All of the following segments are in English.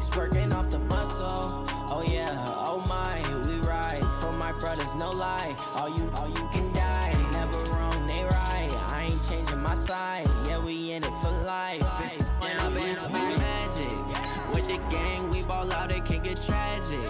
weeks working off the muscle. Oh yeah, oh my, we ride for my brothers, no lie. All you can die, never wrong, they right. I ain't changing my side, yeah, we in it for life. And I've been magic with the gang, we ball out, it can get tragic.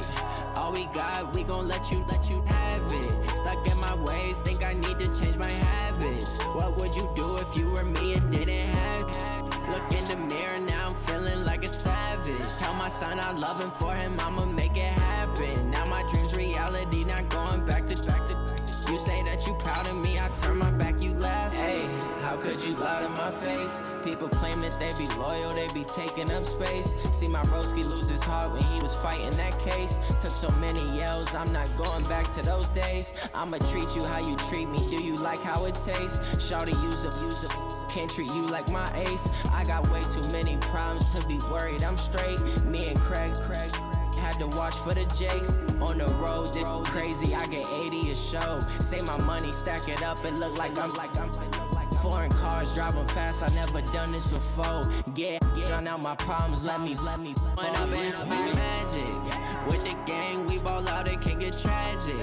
All we got, we gon' let you have it. Stuck in my ways, think I need to change my habits. What would you do if you were me and didn't have it? Look in the mirror, now I'm feeling like a savage. Tell my son I love him, for him I'ma make it happen. Now my dream's reality, not going back to. You say that you proud of me, I turn my back, you laugh. Hey, how could you lie to my face? People claim that they be loyal, they be taking up space. See my broski lose his heart when he was fighting that case. Took so many yells, I'm not going back to those days. I'ma treat you how you treat me, do you like how it tastes? Shawty, use up, can't treat you like my ace. I got way too many problems to be worried, I'm straight. Me and Craig had to watch for the jakes. On the road, this crazy, I get 80 a show. Say my money, stack it up, it look like I'm foreign cars, driving fast, I never done this before. Get drown out my problems, let me When I've been magic with the gang, we ball out, it can get tragic.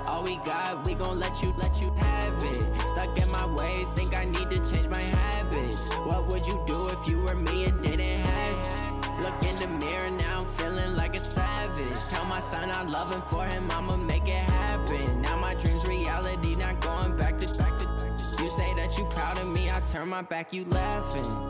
All we got, we gon' let you have it. Stuck in my ways, think I need to change my habits. What would you do if you were me and didn't have it? Look in the mirror, now I'm feeling like a savage. Tell my son I love him, for him I'ma make it happen. Now my dream's reality, not going back to. You say that you proud of me, I turn my back, you laughing.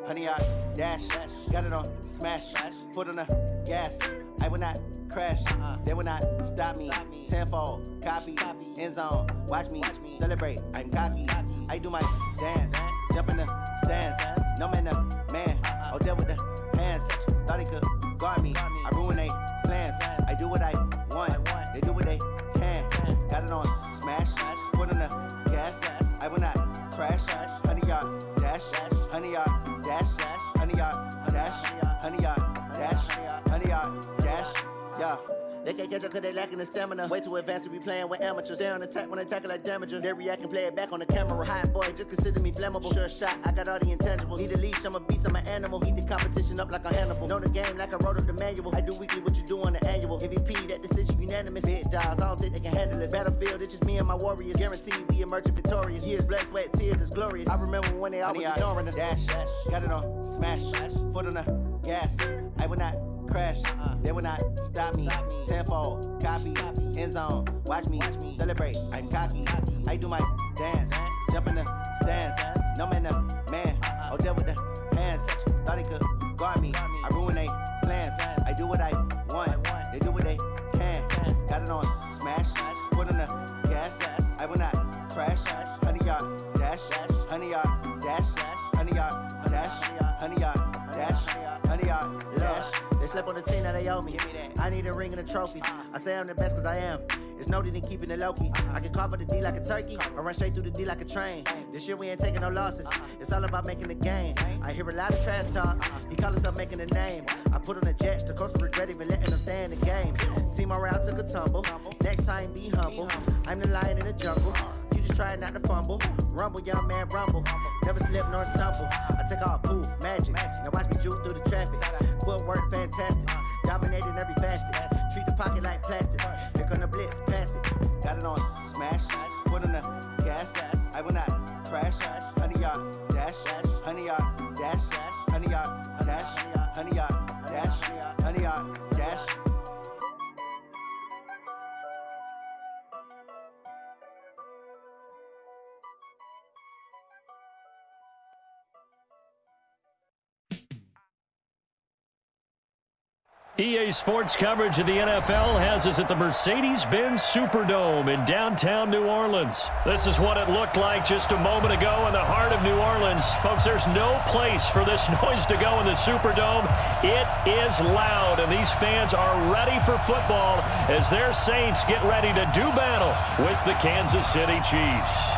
Honey, I dash, got it on smash, foot on the gas. I will not crash, they will not stop me. Tenfold, copy, end zone, watch me celebrate. I'm cocky, I do my dance, jump in the stands. No man, the man, oh, deal with the hands. Thought he could guard me, I ruin they plans. I do what I want, they do what they can. Got it on smash, foot on the gas. I will not crash, honey, y'all dash, honey, y'all dash, honey, y'all dash, honey, y'all dash, honey, y'all dash, yeah. They can't catch up cause they lacking the stamina. Way too advanced to be playing with amateurs. They on attack when they tackle like damager. They react and play it back on the camera. Hot boy, just consider me flammable. Sure shot, I got all the intangibles. Need a leash, I'm a beast, I'm an animal. Heat the competition up like a Hannibal. Know the game like I wrote up the manual. I do weekly what you do on the annual. MVP, that decision unanimous. Big dogs, I don't think they can handle it. Battlefield, it's just me and my warriors. Guaranteed we emerging victorious. Years, blood, sweat, tears, it's glorious. I remember when they always ignoring us. Dash, got it on smash, foot on the gas. I will not crash, they will not stop me. Tenfold, copy, end zone, watch me celebrate. I'm cocky, I do my dance, jump in the stands. No man, the man, oh, deal with the hands. Thought he could guard me, I ruin they plans. I do what I want, they do what they can. Got it on smash, foot on the gas. I will not crash, honey, y'all dash, honey, y'all dash, honey, y'all dash, honey, y'all dash, honey, y'all dash. They slept on the team, now they owe me. I need a ring and a trophy. I say I'm the best cause I am. It's no need in keeping it low-key. I can carve up the D like a turkey, or run straight through the D like a train. This year we ain't taking no losses. It's all about making the game. I hear a lot of trash talk. He call himself making a name. I put on the jets, the coach will regret even letting them stay in the game. Team around took a tumble. Next time be humble. I'm the lion in the jungle. You just trying not to fumble. Rumble, young man, rumble. Never slip nor stumble. I take off, poof, magic. Now watch me juke through the traffic. Footwork fantastic. Dominating every facet. Treat the pocket like plastic. Here come the blitz, pass it. Got it on smash, foot on the gas. I will not crash. Honey, y'all dash, honey, y'all dash, honey, y'all dash, honey, y'all dash, honey, y'all dash. EA Sports coverage of the NFL has us at the Mercedes-Benz Superdome in downtown New Orleans. This is what it looked like just a moment ago in the heart of New Orleans. Folks, there's no place for this noise to go in the Superdome. It is loud, and these fans are ready for football as their Saints get ready to do battle with the Kansas City Chiefs.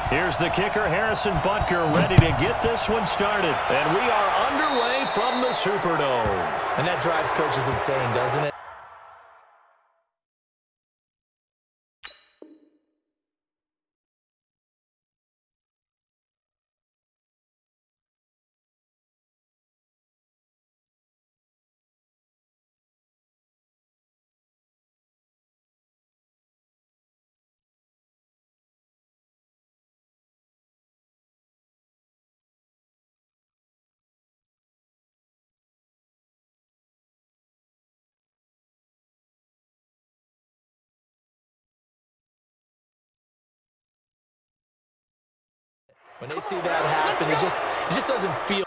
Here's the kicker, Harrison Butker, ready to get this one started. And we are underway from the Superdome. And that drives coaches insane, doesn't it? When they see that happen, it just doesn't feel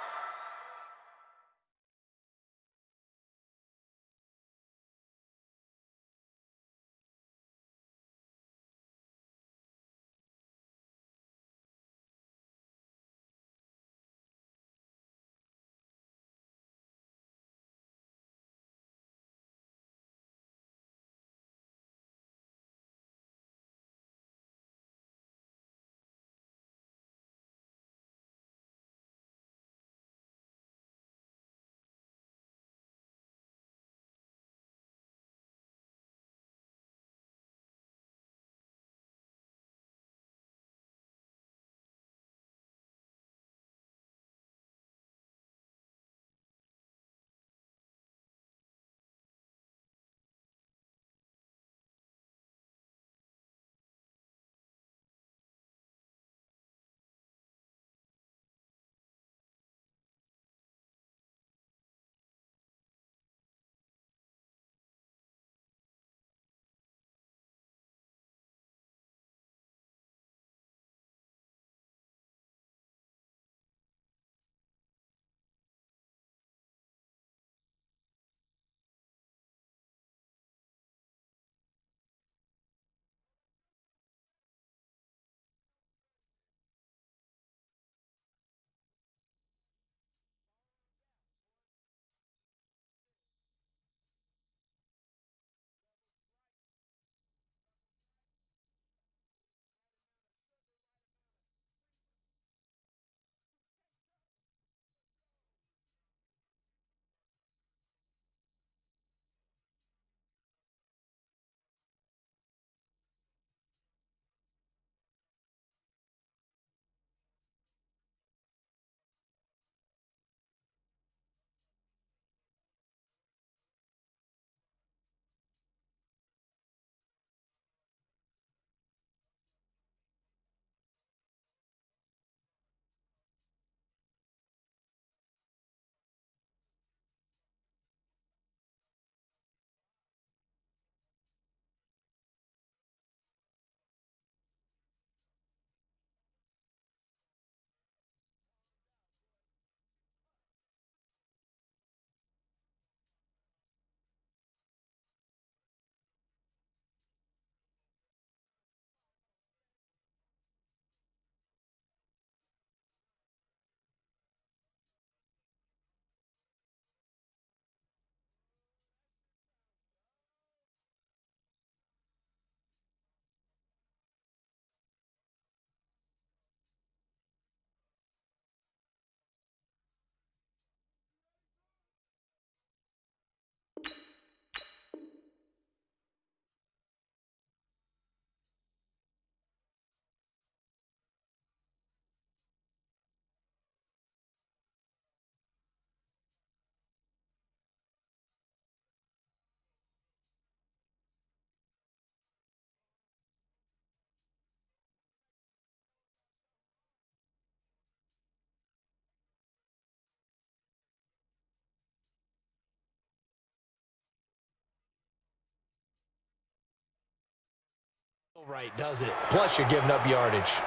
Right, does it? Plus, you're giving up yardage.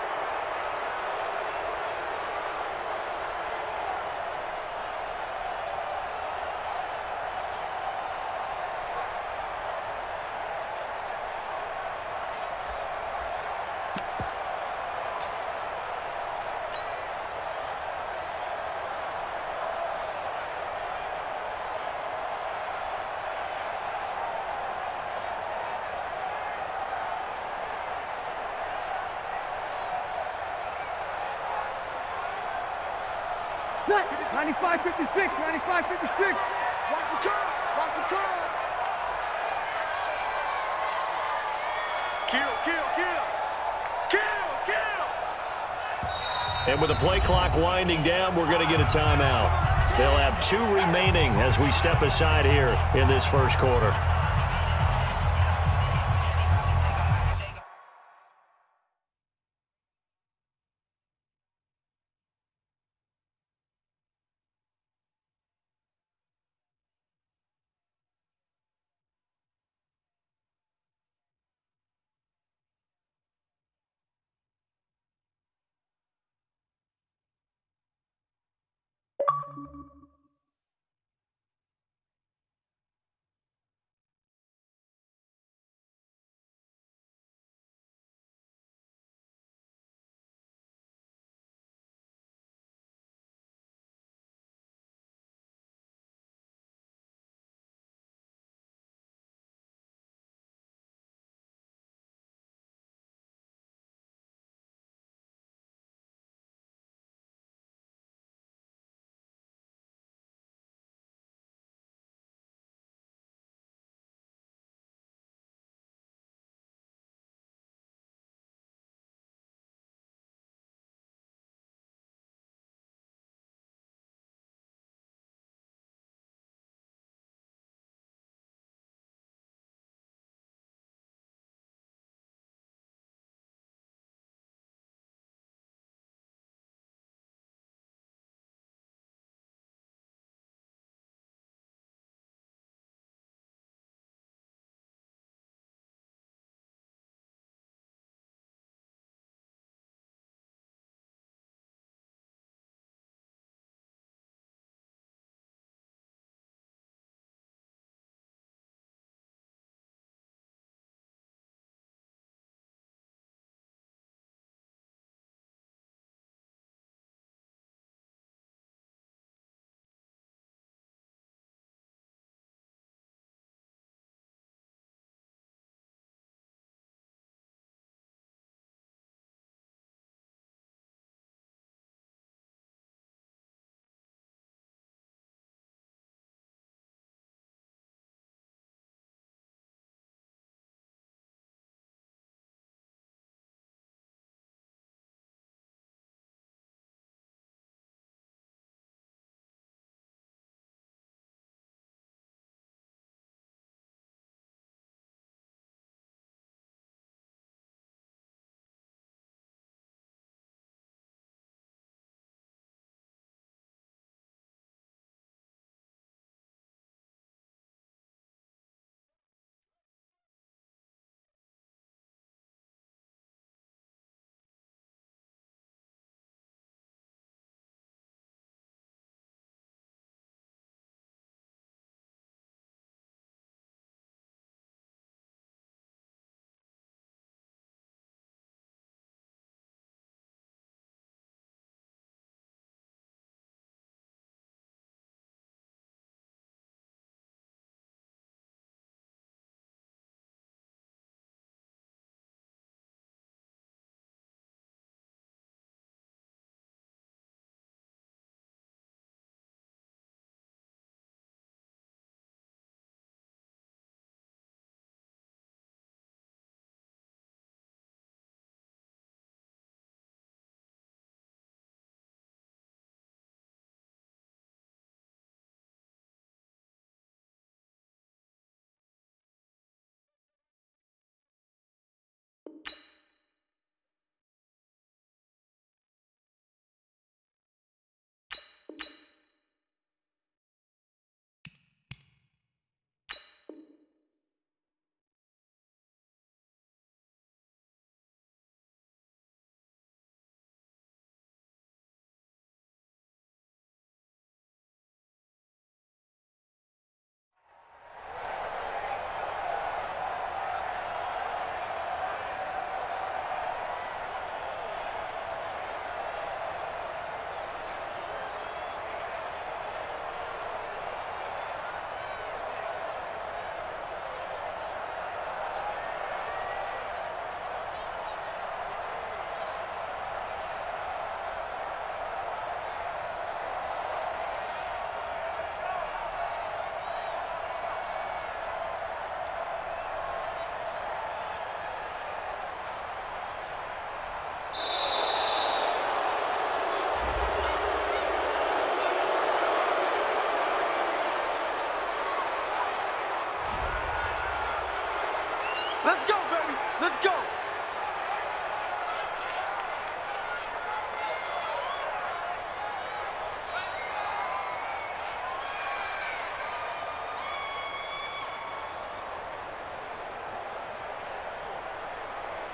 Set. 95-56, 95-56. Watch the curve, watch the curve. Kill, kill, kill. Kill, kill. And with the play clock winding down, we're going to get a timeout. They'll have 2 remaining as we step aside here in this first quarter.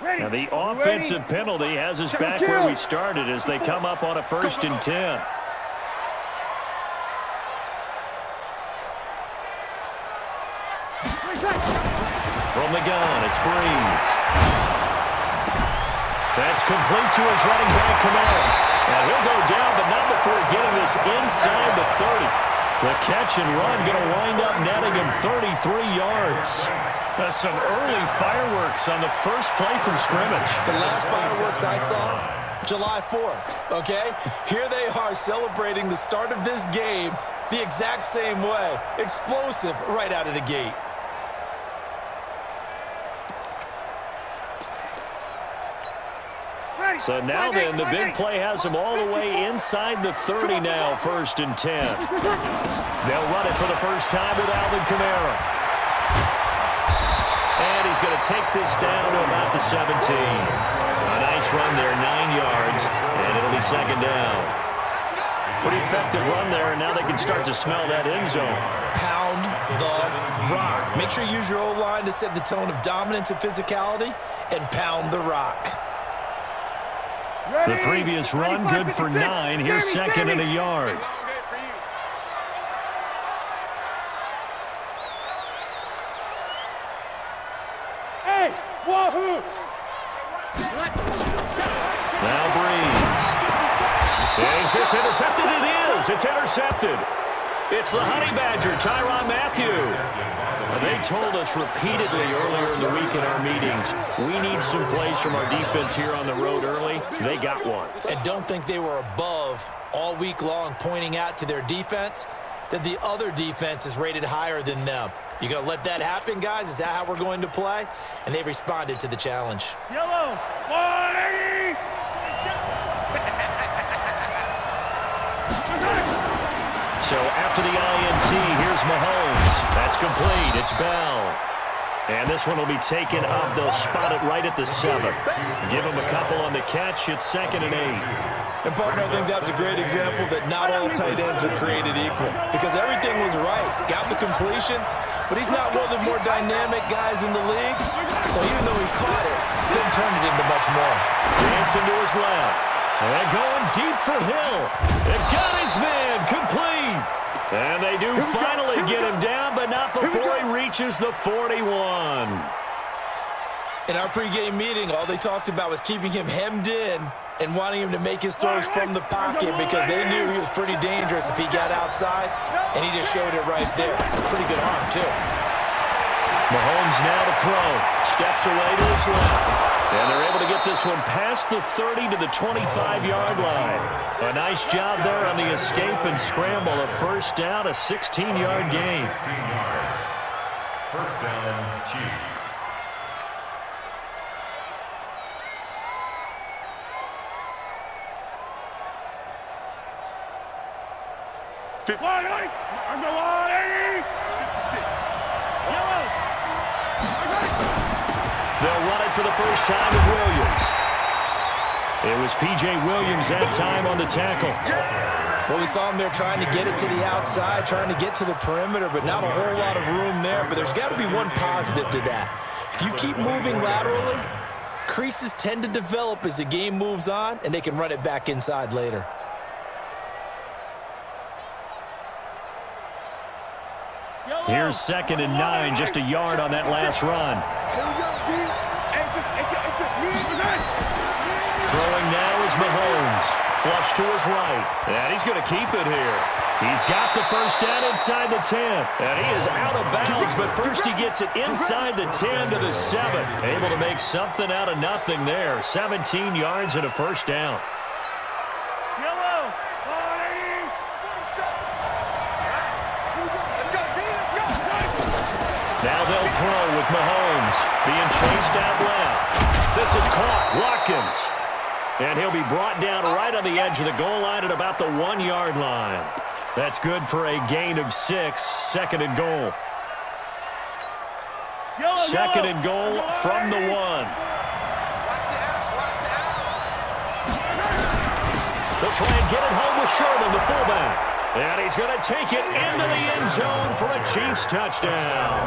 Now the offensive penalty has us back where we started as they come up on a 1st and 10. From the gun, it's Breeze. That's complete to his running back, Kamara. Now he'll go down, but not before getting this inside the 30. The catch and run going to wind up netting him 33 yards. That's some early fireworks on the first play from scrimmage. The last fireworks I saw, July 4th, okay? Here they are celebrating the start of this game the exact same way. Explosive right out of the gate. So now then, the big play has him all the way inside the 30 now, 1st and 10. They'll run it for the first time with Alvin Kamara. And he's going to take this down to about the 17. A nice run there, 9 yards, and it'll be 2nd down. Pretty effective run there, and now they can start to smell that end zone. Pound the rock. Make sure you use your O-line to set the tone of dominance and physicality, and pound the rock. The previous run, good for 9. Here's 2nd and a yard. Hey, wahoo! Now Breeze. Is this intercepted? It is. It's intercepted. It's the Honey Badger, Tyrann Mathieu. They told us repeatedly earlier in the week in our meetings, we need some plays from our defense here on the road early. They got one. And don't think they were above all week long pointing out to their defense that the other defense is rated higher than them. You going to let that happen, guys? Is that how we're going to play? And they responded to the challenge. Yellow, 180! So after the INT, here's Mahomes. That's complete. It's Bell. And this one will be taken up. They'll spot it right at the 7. Give him a couple on the catch. It's 2nd and 8. And, partner, I think that's a great example that not all tight ends are created equal. Because everything was right. Got the completion, but he's not one of the more dynamic guys in the league. So even though he caught it, couldn't turn it into much more. Dancing to his left. And going deep for Hill. They got his man complete. And they do finally get him down, but not before he reaches the 41. In our pregame meeting, all they talked about was keeping him hemmed in and wanting him to make his throws from the pocket because they knew he was pretty dangerous if he got outside, and he just showed it right there. Pretty good arm, too. Mahomes now to throw. Steps away to his left. And they're able to get this one past the 30 to the 25-yard line. A nice job there on the escape and scramble. A 1st down, a 16-yard gain. 16 yards. 1st down, Chiefs. I'm the 180! 56. Yellow! They'll run it for the first time with Williams. It was P.J. Williams that time on the tackle. Well, we saw him there trying to get it to the outside, trying to get to the perimeter, but not a whole lot of room there. But there's got to be one positive to that. If you keep moving laterally, creases tend to develop as the game moves on, and they can run it back inside later. Here's 2nd and 9, just a yard on that last run. Here we go, D. It's just me. Throwing now is Mahomes. Flush to his right. And he's going to keep it here. He's got the 1st down inside the 10. And he is out of bounds, but first he gets it inside the 10 to the 7. Able to make something out of nothing there. 17 yards and a 1st down. Yellow, 180! Let's go, D, let's go! Now they'll throw with Mahomes being chased out left. This is caught. Watkins. And he'll be brought down right on the edge of the goal line at about the 1-yard line. That's good for a gain of 6. 2nd and goal. 2nd and goal from the 1. They'll try and get it home with Sherman, the fullback. And he's going to take it into the end zone for a Chiefs touchdown.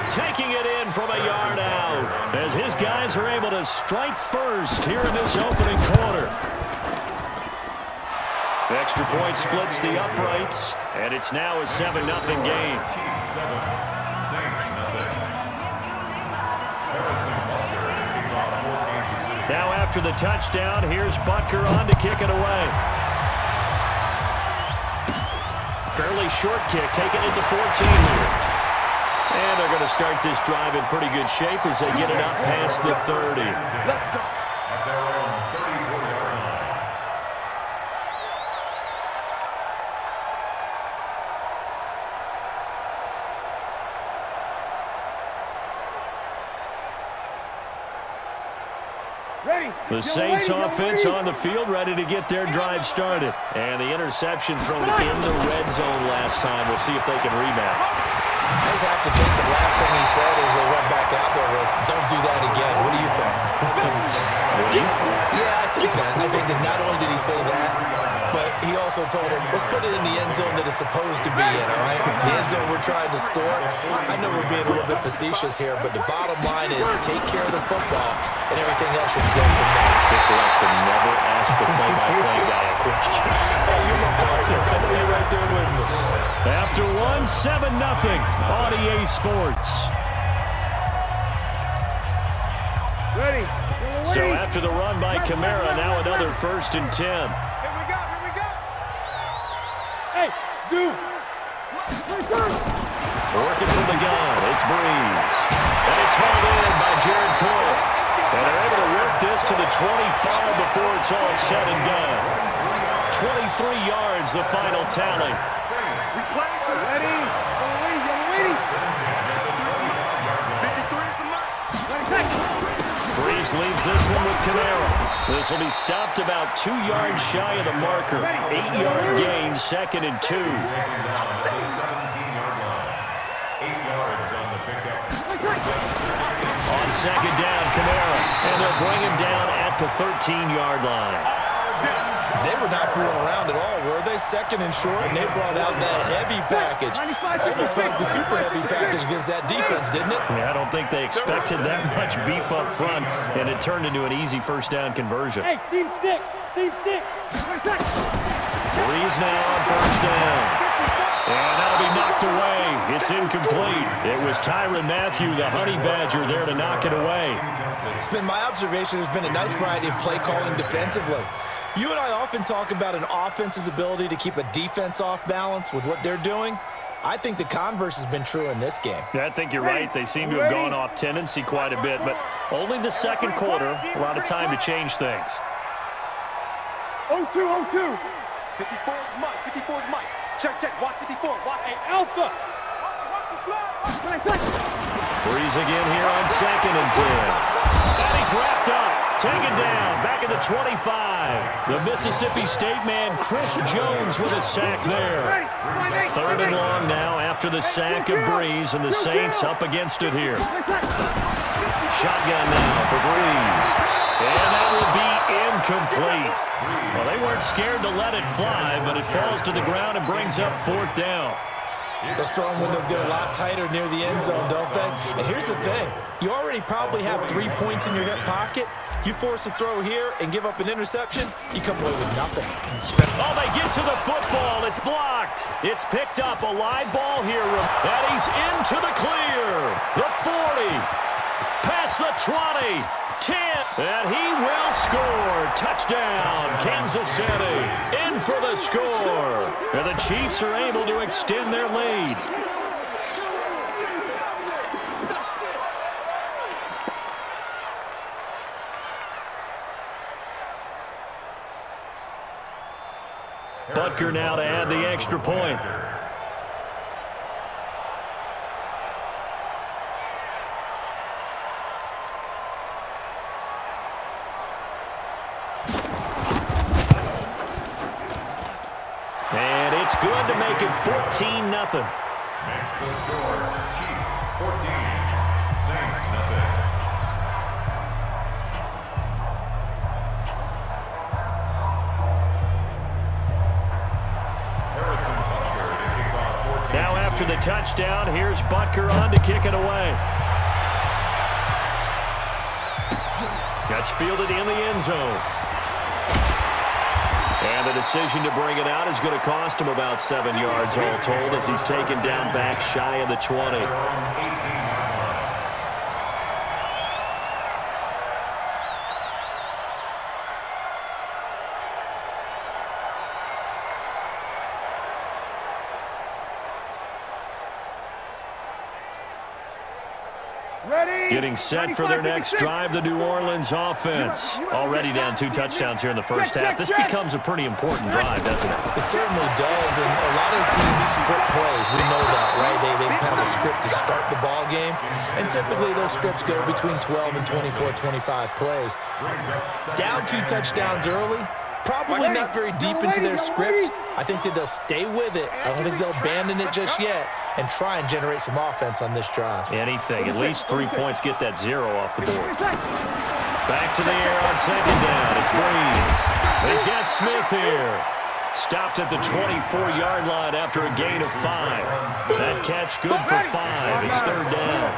Taking it in from a yard out as his guys are able to strike first here in this opening quarter. The extra point splits the uprights, and it's now a 7-0 game. Now after the touchdown, here's Butker on to kick it away. Fairly short kick, taking it to 14 here. And they're going to start this drive in pretty good shape as they get it up past the 30. Let's go. At their own 34-yard line. The Saints offense on the field, ready to get their drive started. And the interception thrown in the red zone last time. We'll see if they can rebound. I just have to think the last thing he said as they went back out there was, don't do that again. What do you think? Yeah, I think that. I think that not only did he say that, but he also told him, let's put it in the end zone that it's supposed to be in, all right? The end zone we're trying to score. I know we're being a little bit facetious here, but the bottom line is take care of the football, and everything else should flow from there. Big lesson, never ask the play-by-play guy a question. Hey, you're my partner. I know you're right there with me. After 7-0 on EA Sports. Ready. So after the run by Kamara, now another 1st and 10. Here we go. Hey, Zoo. Working from the gun, it's Breeze. And it's hauled in by Jared Coyle. And they're able to work this to the 25 before it's all said and done. 23 yards, the final tally. We play. Ready. Waiting. 53 is the mark. Breeze leaves this one with Kamara. This will be stopped about 2 yards shy of the marker. 8-yard gain, 2nd and 2. 17-yard line. 8 yards on the pickup. On 2nd down, Kamara. And they'll bring him down at the 13-yard line. They were not fooling around at all, were they? 2nd and short, and they brought out that heavy package. Almost like the super heavy package against that defense, didn't it? Yeah, I don't think they expected that much beef up front, and it turned into an easy 1st down conversion. Hey, Team 6. Breeze now on 1st down. And that'll be knocked away. It's incomplete. It was Tyrann Mathieu, the Honey Badger, there to knock it away. It's been my observation there's been a nice variety of play calling defensively. You and I often talk about an offense's ability to keep a defense off balance with what they're doing. I think the converse has been true in this game. Yeah, I think you're right. They seem to have gone off tendency quite a bit, but only the 2nd quarter, a lot of time to change things. 0-2. 54 is Mike. Check. Watch 54. Watch. Hey, Alpha. Breeze again here on 2nd and 10. And he's wrapped up. Taken down, back at the 25. The Mississippi State man, Chris Jones, with a sack there. 3rd and long now after the sack of Breeze, and the Saints up against it here. Shotgun now for Breeze. And that will be incomplete. Well, they weren't scared to let it fly, but it falls to the ground and brings up 4th down. Those throwing windows get a lot tighter near the end zone, don't they? And here's the thing. You already probably have 3 points in your hip pocket. You force a throw here and give up an interception, you come away with nothing. Oh, they get to the football. It's blocked. It's picked up. A live ball here. And he's into the clear. The 40. Past the 20. 10. And he will score. Touchdown, Kansas City. In for the score. And the Chiefs are able to extend their lead. Butker now to add the extra point. And it's good to make it 14-0. Makes the score. Chiefs 14. Saints nothing. Now after the touchdown, here's Butker on to kick it away. That's fielded in the end zone. And the decision to bring it out is going to cost him about 7 yards all told as he's taken down back shy of the 20. Getting set for their next drive, the New Orleans offense. Already down 2 touchdowns here in the first half. This becomes a pretty important drive, doesn't it? It certainly does, and a lot of the teams script plays. We know that, right? They have a script to start the ball game, and typically those scripts go between 12 and 24, 25 plays. Down 2 touchdowns early, probably not very deep into their script. I think that they'll stay with it. I don't think they'll abandon it just yet and try and generate some offense on this drive. Anything. At least 3 points get that 0 off the board. Back to the air on second down. It's Breeze. He's got Smith here. Stopped at the 24-yard line after a gain of 5. That catch good for 5. It's third down.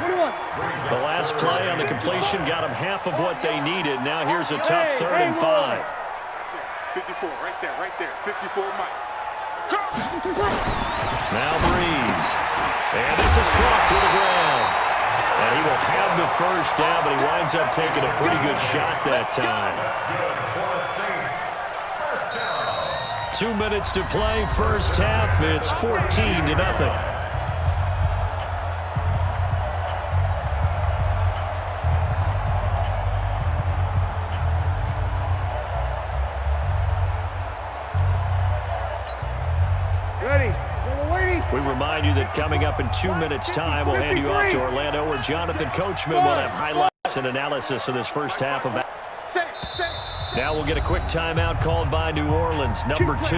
The last play on the completion got them half of what they needed. Now here's a tough 3rd and 5. 54, right there. 54, Mike. Now Breeze. And this is caught to the ground. And he will have the first down, but he winds up taking a pretty good shot that time. 2 minutes to play, first half. It's 14-0. We remind you that coming up in 2 minutes' time, we'll hand you off to Orlando, where Jonathan Coachman will have highlights and analysis of this first half of that. Now we'll get a quick timeout called by New Orleans, number 2.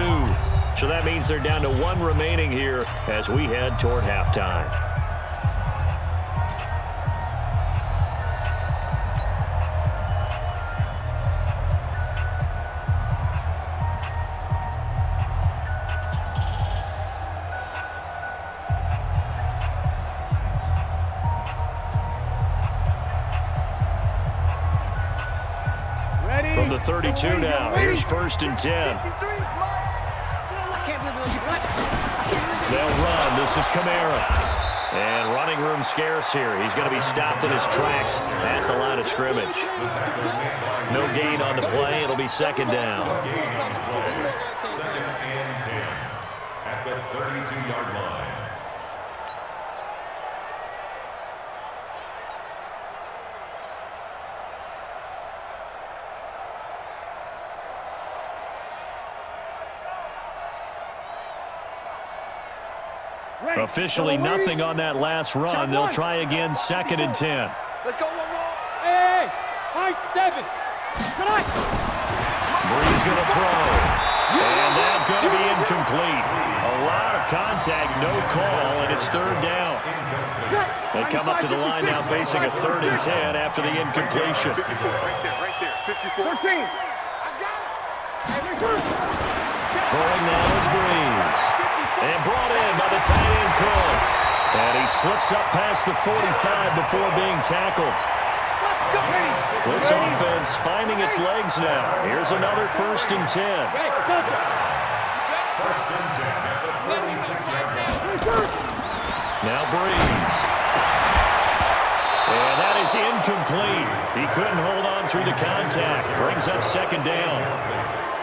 So that means they're down to 1 remaining here as we head toward halftime. From the 32 now, here's 1st and 10. They'll run. This is Kamara. And running room scarce here. He's going to be stopped in his tracks at the line of scrimmage. No gain on the play. It'll be 2nd down. 2nd and 10 at the 32-yard line. Officially nothing on that last run. They'll try again, 2nd and 10. Let's go, one more. Hey, high 7. Breeze going to throw. And that's going to be incomplete. A lot of contact, no call, and it's 3rd down. They come up to the line now facing a 3rd and 10 after the incompletion. 54, right there. 54. 13. I got it. Throwing now is Breeze. And brought in by the tight end Cook. And he slips up past the 45 before being tackled. This offense finding its legs now. Here's another 1st and 10. 1st and 10 at the 46-yard line. Now Breeze. And that is incomplete. He couldn't hold on through the contact. Brings up 2nd down.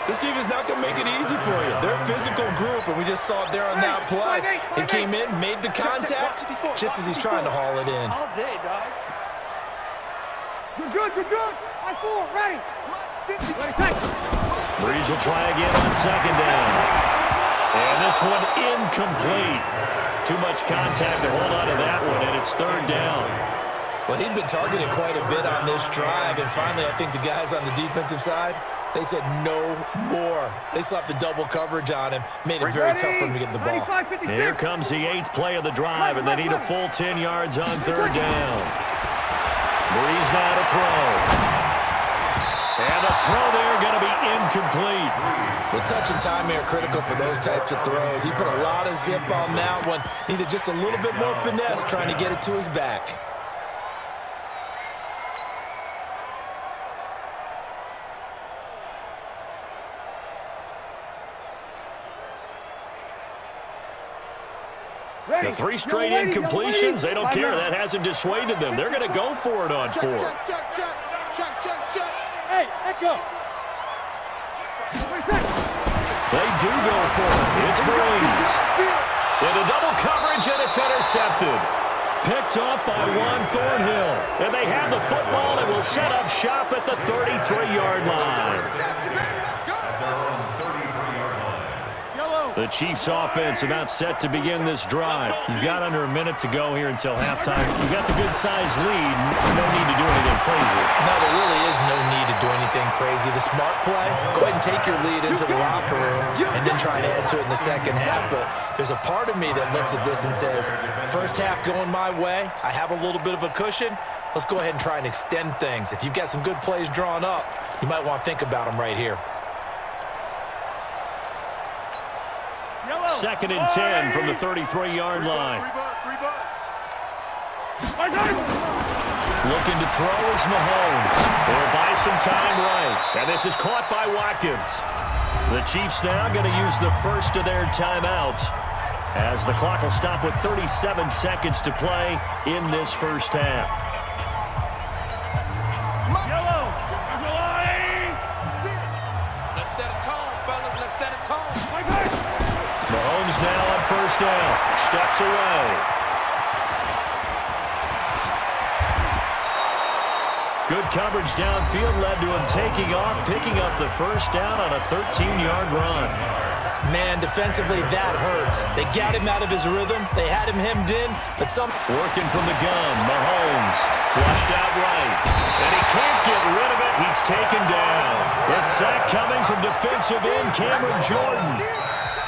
This defense is not going to make it easy for you. They're a physical group, and we just saw it there on that play. He came in, made the contact, just as he's trying to haul it in. All day, dog. You're good. I 4, ready. Breeze will try again on 2nd down. And this one incomplete. Too much contact to hold on to that one, and it's 3rd down. Well, he'd been targeted quite a bit on this drive, and finally I think the guys on the defensive side, they said no more. They slapped the double coverage on him, made it very tough for him to get the ball. Here comes the 8th play of the drive, and they need a full 10 yards on 3rd down. Breeze now to throw. And the throw there going to be incomplete. The touch and time here critical for those types of throws. He put a lot of zip on that one. Needed just a little bit more finesse trying to get it to his back. The 3 straight incompletions, they don't care. That hasn't dissuaded them. They're going to go for it on 4. Hey, echo. They do go for it. It's Breeze. Into double coverage, and it's intercepted. Picked off by Juan Thornhill. And they have the football and will set up shop at the 33-yard line. The Chiefs offense about set to begin this drive. You've got under a minute to go here until halftime. You've got the good-sized lead. No need to do anything crazy. No, there really is no need to do anything crazy. The smart play, go ahead and take your lead into the locker room and then try and add to it in the second half. But there's a part of me that looks at this and says, first half going my way, I have a little bit of a cushion. Let's go ahead and try and extend things. If you've got some good plays drawn up, you might want to think about them right here. 2nd and 10 from the 33-yard line. Looking to throw is Mahomes. They'll buy some time right. And this is caught by Watkins. The Chiefs now going to use the first of their timeouts as the clock will stop with 37 seconds to play in this first half. Let's set a tone, fellas. Let's set a tone. Mahomes now on first down. Steps away. Good coverage downfield led to him taking off, picking up the first down on a 13-yard run. Man, defensively, that hurts. They got him out of his rhythm. They had him hemmed in, but some... Working from the gun, Mahomes flushed out right. And he can't get rid of it. He's taken down. The sack coming from defensive end Cameron Jordan.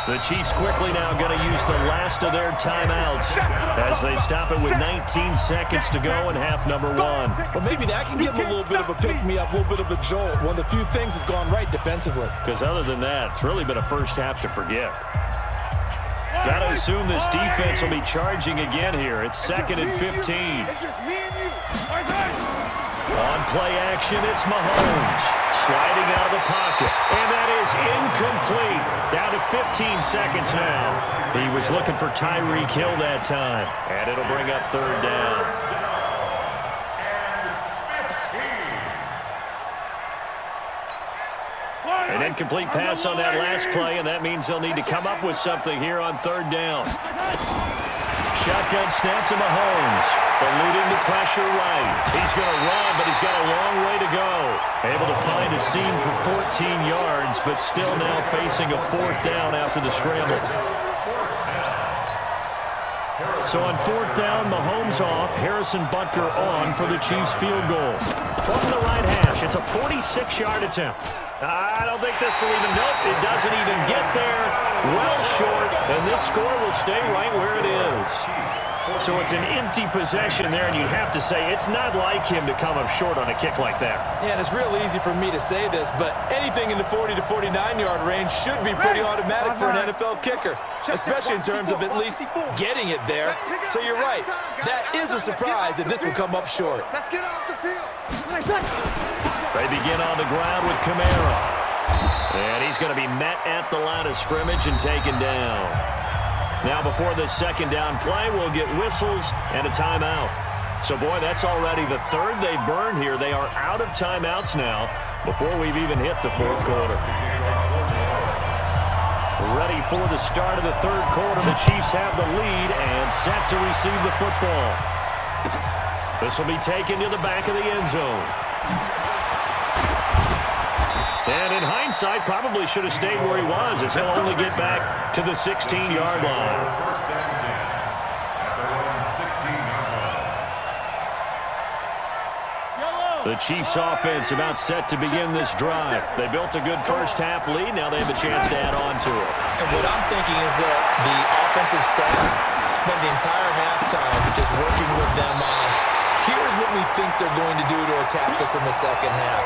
The Chiefs quickly now going to use the last of their timeouts as they stop it with 19 seconds to go in half number 1. Well, maybe that can give them a little bit of a pick-me-up, a little bit of a jolt. One of the few things that's gone right defensively. Because other than that, it's really been a first half to forget. Got to assume this defense will be charging again here. It's 2nd and 15. It's just me and you. On play action, it's Mahomes. Sliding out of the pocket. And that is incomplete. Down to 15 seconds now. He was looking for Tyreek Hill that time. And it'll bring up 3rd down. An incomplete pass on that last play, and that means they'll need to come up with something here on 3rd down. Shotgun snap to Mahomes. Eluding the pressure right. He's going to run, but he's got a long way to go. Able to find a seam for 14 yards, but still now facing a 4th down after the scramble. So on 4th down, Mahomes off, Harrison Butker on for the Chiefs field goal. From the right hash, it's a 46-yard attempt. I don't think this will even, nope, it doesn't even get there. Well short, and this score will stay right where it is. So it's an empty possession there, and you have to say it's not like him to come up short on a kick like that. Yeah, and it's real easy for me to say this, but anything in the 40 to 49-yard range should be pretty automatic for an NFL kicker, especially in terms of at least getting it there. So you're right. That is a surprise that this will come up short. Let's get off the field. They begin on the ground with Kamara. And he's going to be met at the line of scrimmage and taken down. Now before this 2nd down play, we'll get whistles and a timeout. So, boy, that's already the 3rd they burned here. They are out of timeouts now before we've even hit the 4th quarter. Ready for the start of the 3rd quarter. The Chiefs have the lead and set to receive the football. This will be taken to the back of the end zone. And in hindsight, probably should have stayed where he was, as he'll only get back to the 16-yard line. The Chiefs offense about set to begin this drive. They built a good first half lead. Now they have a chance to add on to it. And what I'm thinking is that the offensive staff spent the entire halftime just working with them on Here's what we think they're going to do to attack us in the second half.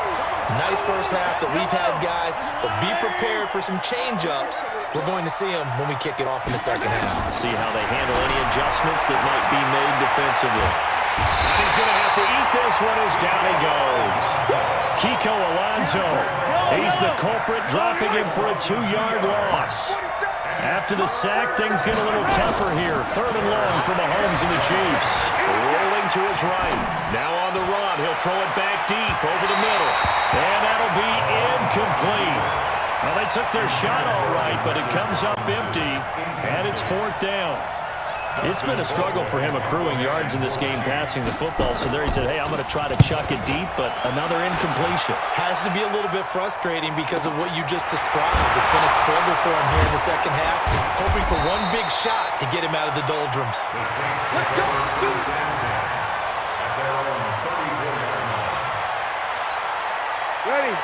Nice first half that we've had, guys, but be prepared for some change-ups. We're going to see them when we kick it off in the second half. See how they handle any adjustments that might be made defensively. He's going to have to eat this one as down he goes. Kiko Alonso, he's the culprit, dropping him for a 2-yard loss. After the sack, things get a little tougher here. 3rd and long for Mahomes and the Chiefs. Rolling to his right. Now on the run. He'll throw it back deep over the middle. And that'll be incomplete. Well, they took their shot all right, but it comes up empty, and it's 4th down. It's been a struggle for him accruing yards in this game passing the football. So there he said, hey, I'm going to try to chuck it deep, but another incompletion. Has to be a little bit frustrating because of what you just described. It's been a struggle for him here in the second half, hoping for one big shot to get him out of the doldrums. Let's go.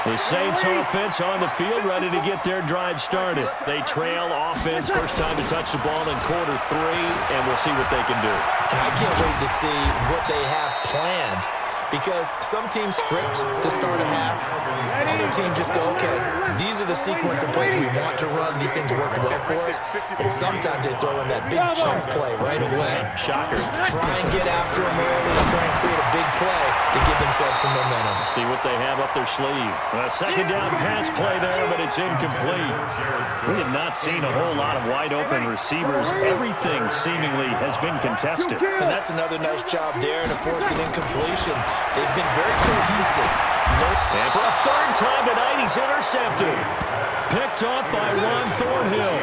The Saints offense on the field, ready to get their drive started. They trail offense, first time to touch the ball in quarter 3, and we'll see what they can do. And I can't wait to see what they have planned, because some teams script to start a half. Other teams just go, okay, these are the sequence of plays we want to run. These things worked well for us. And sometimes they throw in that big chunk play right away. Shocker. Try and get after them early and try and create a big play to give themselves some momentum. See what they have up their sleeve. A second down pass play there, but it's incomplete. We have not seen a whole lot of wide open receivers. Everything seemingly has been contested. And that's another nice job there to force an incompletion. They've been very cohesive. And for a 3rd time tonight, he's intercepted. Picked off by Ron Thornhill.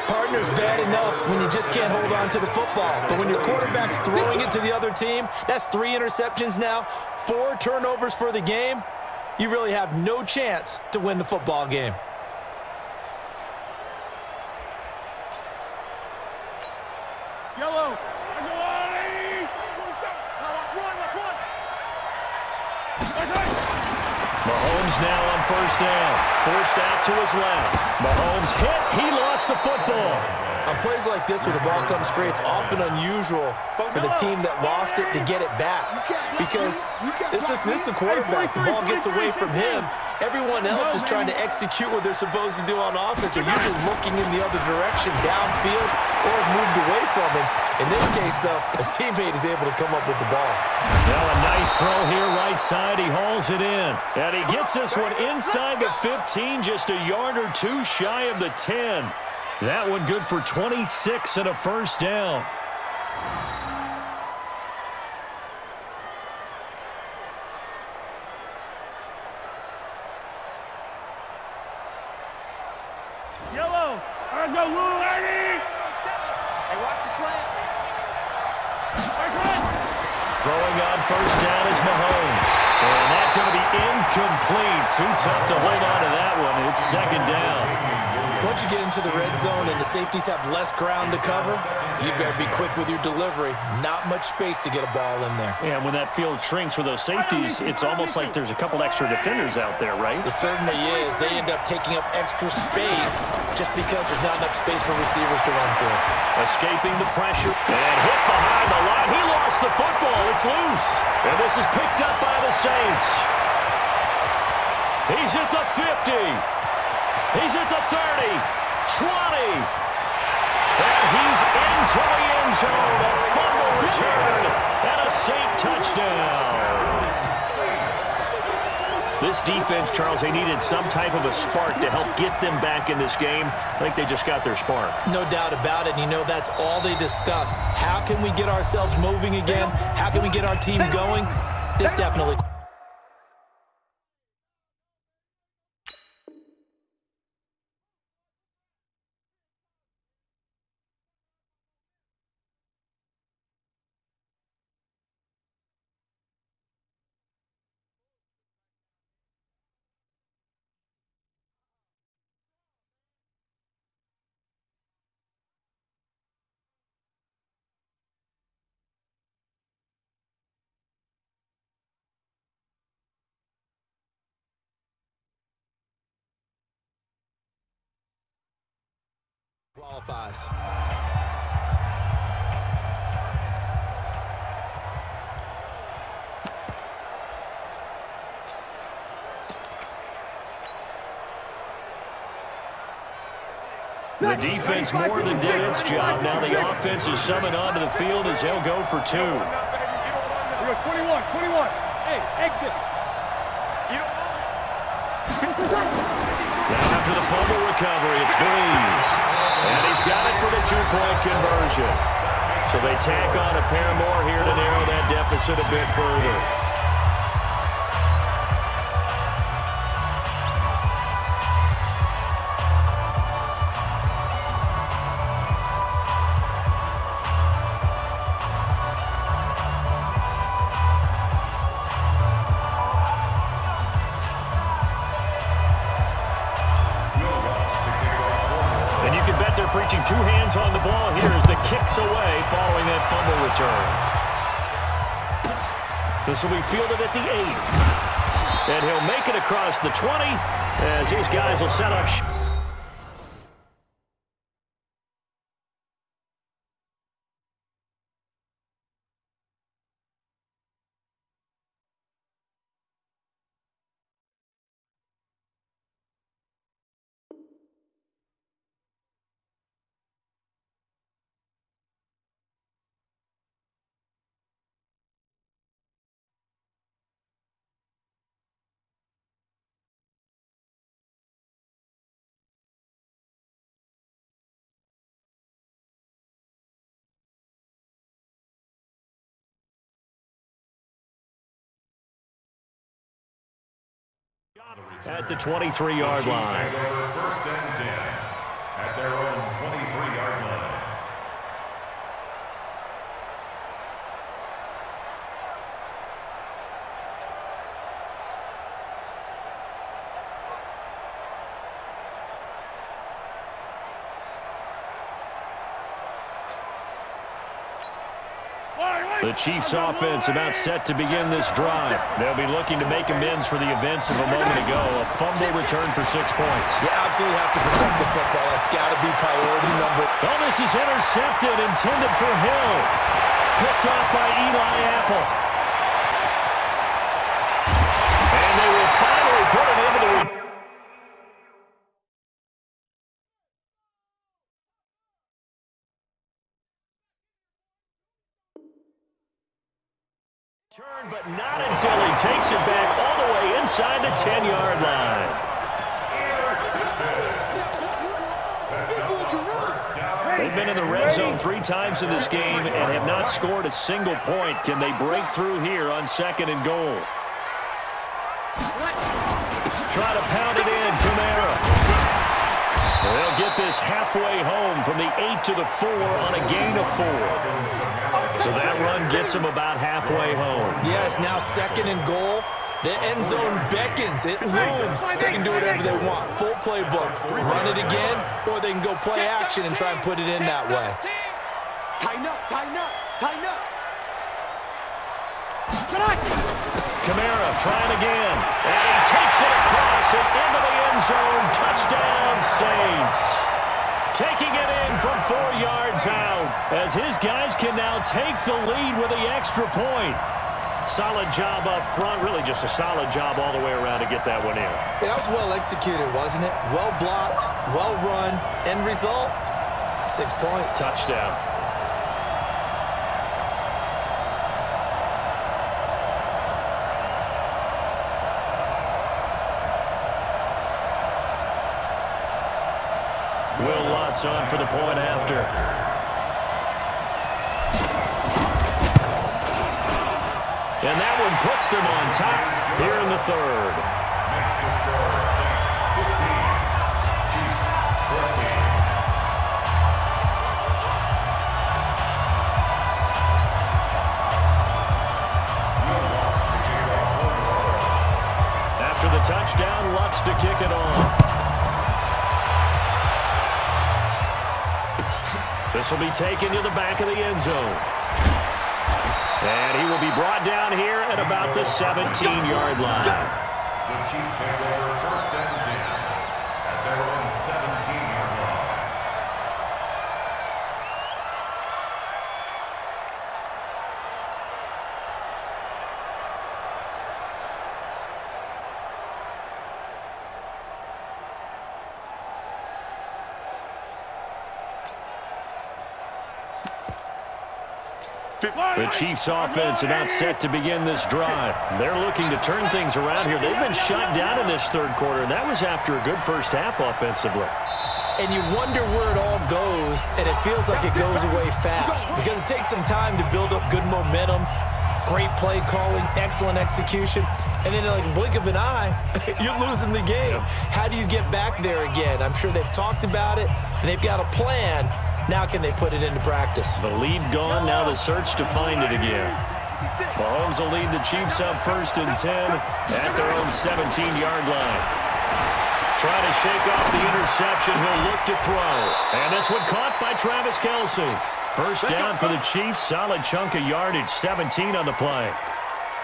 Partner's bad enough when you just can't hold on to the football. But when your quarterback's throwing it to the other team, that's 3 interceptions now, 4 turnovers for the game. You really have no chance to win the football game. Yellow. Mahomes now on 1st down. Forced out to his left. Mahomes hit. He lost the football. On plays like this where the ball comes free, it's often unusual for the team that lost it to get it back. Because this is the quarterback. The ball gets away from him. Everyone else is trying to execute what they're supposed to do on offense. They're usually looking in the other direction, downfield, or moved away from him. In this case, though, a teammate is able to come up with the ball. Now a nice throw here right side. He hauls it in. And he gets this one inside the 15, just a yard or 2 shy of the 10. That one good for 26 and a 1st down. Yellow. Let's go, Lou, lady. Hey, watch the slant. Throwing on 1st down is Mahomes. And that's going to be incomplete. Too tough to hold on to that one. It's 2nd down. Once you get into the red zone and the safeties have less ground to cover, you better be quick with your delivery. Not much space to get a ball in there. Yeah, when that field shrinks with those safeties, it's almost like there's a couple extra defenders out there, right? It certainly is. They end up taking up extra space just because there's not enough space for receivers to run through. Escaping the pressure and hit behind the line. He lost the football. It's loose. And this is picked up by the Saints. He's at the 50. He's at the 30, 20, and he's into the end zone. A fumble return and a Saint touchdown. This defense, Charles, they needed some type of a spark to help get them back in this game. I think they just got their spark. No doubt about it. And you know, that's all they discussed. How can we get ourselves moving again? How can we get our team going? This definitely... qualifies. The defense more than did its job. Now the offense is summoned onto the field as they'll go for 2. 21. Hey, exit. Now after the fumble recovery, it's Breeze. And he's got it for the 2-point conversion. So they tack on a pair more here to narrow that deficit a bit further. Preaching 2 hands on the ball here as the kicks away following that fumble return. This will be fielded at the 8. And he'll make it across the 20 as these guys will set up. At the 23-yard line. First and 10 at their own 23-yard line. The Chiefs offense about set to begin this drive. They'll be looking to make amends for the events of a moment ago. A fumble return for 6 points. You absolutely have to protect the football. That's got to be priority number. Oh, this is intercepted, intended for Hill. Picked off by Eli Apple. And they will finally put it into the... Turn, but not until he takes it back all the way inside the 10-yard line. They've been in the red zone 3 times in this game and have not scored a single point. Can they break through here on 2nd and goal? Try to pound it in, Kamara. They'll get this halfway home from the 8 to the 4 on a gain of 4. So that run gets him about halfway home. Yes, now 2nd and goal. The end zone beckons. It looms. They can do whatever they want. Full playbook. Run it again, or they can go play action and try and put it in that way. Tighten up, tighten up, tighten up. Kamara trying again. And he takes it across and into the end zone. Touchdown, Saints. Taking it in from 4 yards out as his guys can now take the lead with the extra point. Solid job up front. Really just a solid job all the way around to get that one in. That was well executed, wasn't it? Well blocked, well run. End result, 6 points. Touchdown. Will Lutz on for the point after. And that one puts them on top here in the 3rd. Next to score, Saints 15, Chiefs 14. After the touchdown, Lutz to kick it off. This will be taken to the back of the end zone. And he will be brought down here at about the 17-yard line. The Chiefs take over 1st and 10 at their own 17-yard line. The Chiefs offense about set to begin this drive. They're looking to turn things around here. They've been shut down in this third quarter, and that was after a good first half offensively. And you wonder where it all goes, and it feels like it goes away fast because it takes some time to build up good momentum, great play calling, excellent execution, and then like a blink of an eye, you're losing the game. How do you get back there again? I'm sure they've talked about it, and they've got a plan. Now can they put it into practice? The lead gone, now the search to find it again. Mahomes will lead the Chiefs up 1st and 10 at their own 17-yard line. Trying to shake off the interception, he'll look to throw. And this one caught by Travis Kelce. First down for the Chiefs, solid chunk of yardage, 17 on the play.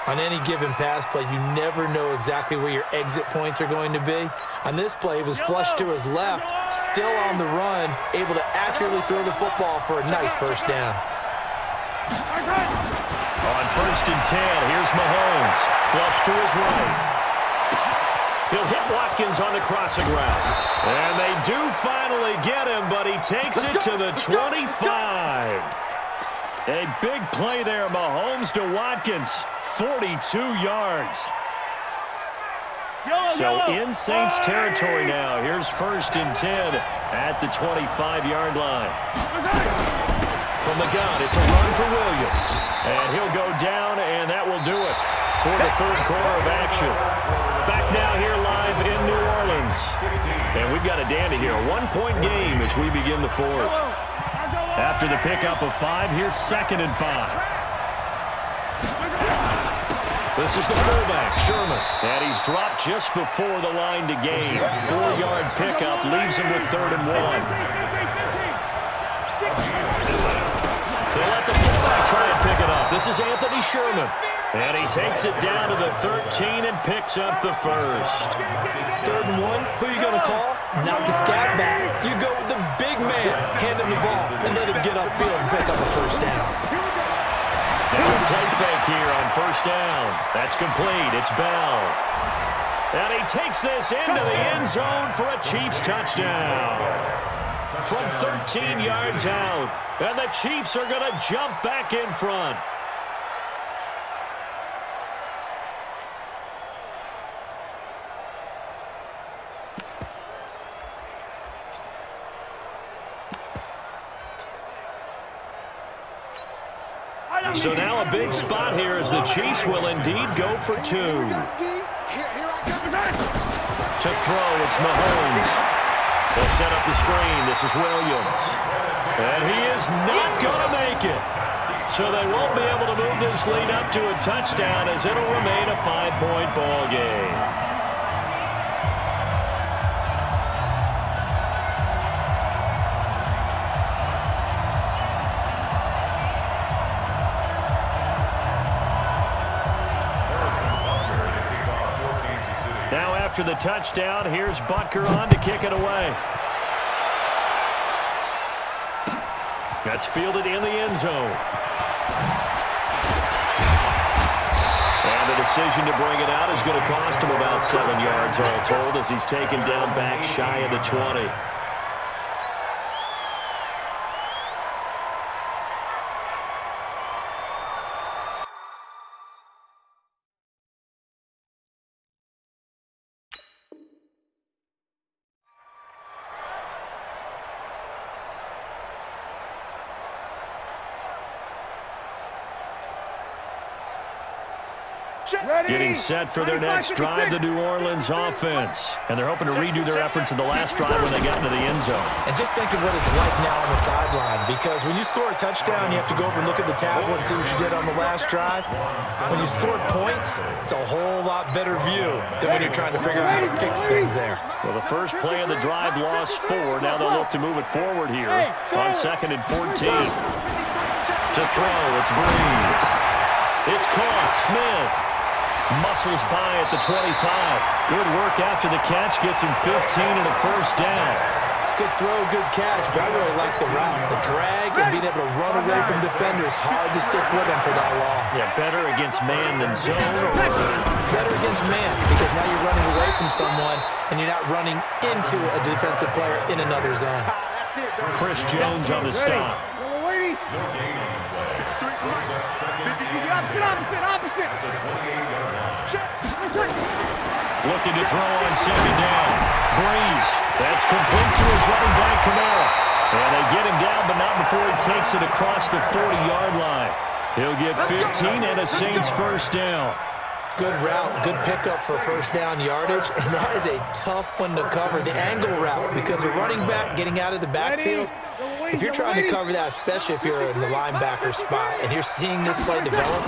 On any given pass play, you never know exactly where your exit points are going to be. On this play, it was flushed to his left, still on the run, able to accurately throw the football for a nice first down. On 1st and 10, here's Mahomes. Flush to his right. He'll hit Watkins on the crossing route. And they do finally get him, but he takes it to the 25. A big play there, Mahomes to Watkins. 42 yards. So in Saints territory now. Here's 1st and 10 at the 25-yard line. From the gun, it's a run for Williams. And he'll go down, and that will do it for the third quarter of action. Back now here live in New Orleans. And we've got a dandy here. A 1-point game as we begin the fourth. After the pickup of 5, here's 2nd and 5. This is the fullback, Sherman. And he's dropped just before the line to gain. 4-yard pickup leaves him with 3rd and 1. They let the fullback try and pick it up. This is Anthony Sherman. And he takes it down to the 13 and picks up the first. 3rd and 1, who are you going to call? Not the scat back. You go with the big man, hand him the ball, and let him get upfield and pick up a first down. Now a play fake here on 1st down. That's complete. It's Bell. And he takes this into the end zone for a Chiefs touchdown. From 13 yards out. And the Chiefs are going to jump back in front. So now a big spot here as the Chiefs will indeed go for 2. To throw, it's Mahomes. They'll set up the screen. This is Williams. And he is not going to make it. So they won't be able to move this lead up to a touchdown as it'll remain a 5-point ball game. After the touchdown, here's Butker on to kick it away. That's fielded in the end zone. And the decision to bring it out is going to cost him about 7 yards all told as he's taken down back shy of the 20. Getting set for their next drive, the New Orleans offense. And they're hoping to redo their efforts in the last drive when they got into the end zone. And just think of what it's like now on the sideline, because when you score a touchdown, you have to go over and look at the tablet and see what you did on the last drive. When you score points, it's a whole lot better view than when you're trying to figure out how to fix things there. Well, the first play of the drive lost 4. Now they'll look to move it forward here on 2nd and 14. To throw, it's Breeze. It's caught. Smith muscles by at the 25. Good work after the catch. Gets him 15 and a first down. Good throw, good catch, but I really like the route. The drag and being able to run away from defenders. Hard to stick with him for that long. Yeah, better against man than zone? Or better against man, because now you're running away from someone and you're not running into a defensive player in another zone. Chris Jones on the stop. No gain on the play. throw on second down. Breeze. That's complete to his running back, Kamara. And they get him down, but not before he takes it across the 40-yard line. He'll get 15 and a Saints first down. Good route, good pickup for first down yardage, and that is a tough one to cover, the angle route, because a running back getting out of the backfield, if you're trying to cover that, especially if you're in the linebacker spot and you're seeing this play develop,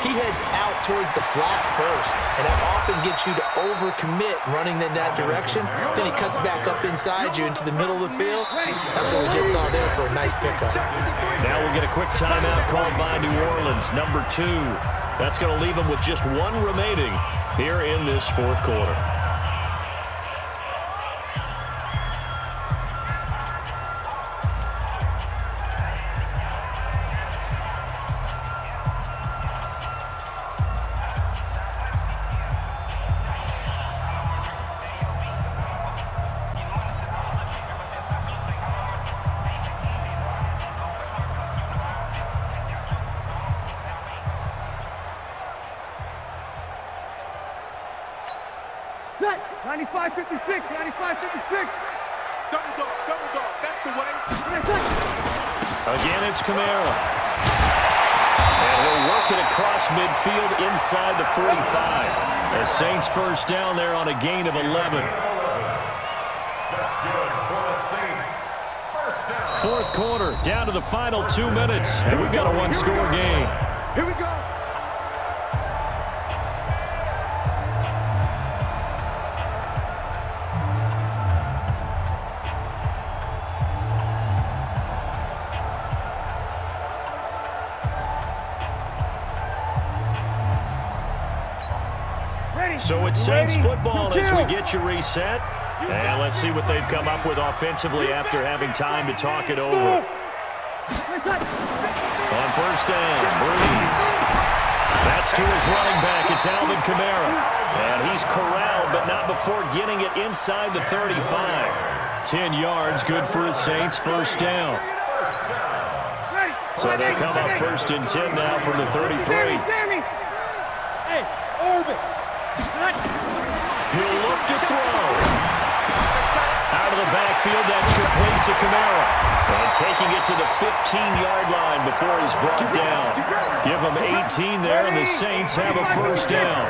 he heads out towards the flat first, and that often gets you to overcommit running in that direction. Then he cuts back up inside you into the middle of the field. That's what we just saw there for a nice pickup. Now we'll get a quick timeout called by New Orleans, number 2. That's going to leave them with just one remaining here in this fourth quarter. Set. 95-56, 95-56. Double dog, that's the way. Again, it's Kamara. And he'll work it across midfield inside the 45. The Saints first down there on a gain of 11. That's good for the Saints. First down. Fourth quarter, down to the final 2 minutes, and we've got a one-score game. Here we go. So it's Saints football as we get you reset. And let's see what they've come up with offensively after having time to talk it over. On first down, Breeze. That's to his running back. It's Alvin Kamara. And he's corralled, but not before getting it inside the 35. 10 yards, good for his Saints first down. So they come up first and 10 now from the 33. Hey, Orbit. He'll look to throw. Out of the backfield, that's complete to Kamara. And taking it to the 15-yard line before he's brought down. Give him 18 there, and the Saints have a first down.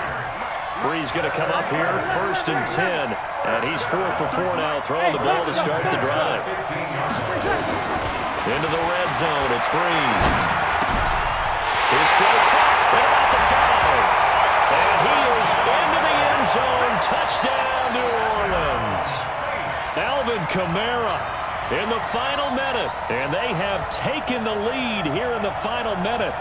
Breeze going to come up here, first and 10. And he's 4 for 4 now, throwing the ball to start the drive. Into the red zone, it's Breeze. His throw caught at the 5. And he is into the end zone. Touchdown, New Orleans. Alvin Kamara in the final minute. And they have taken the lead here in the final minute.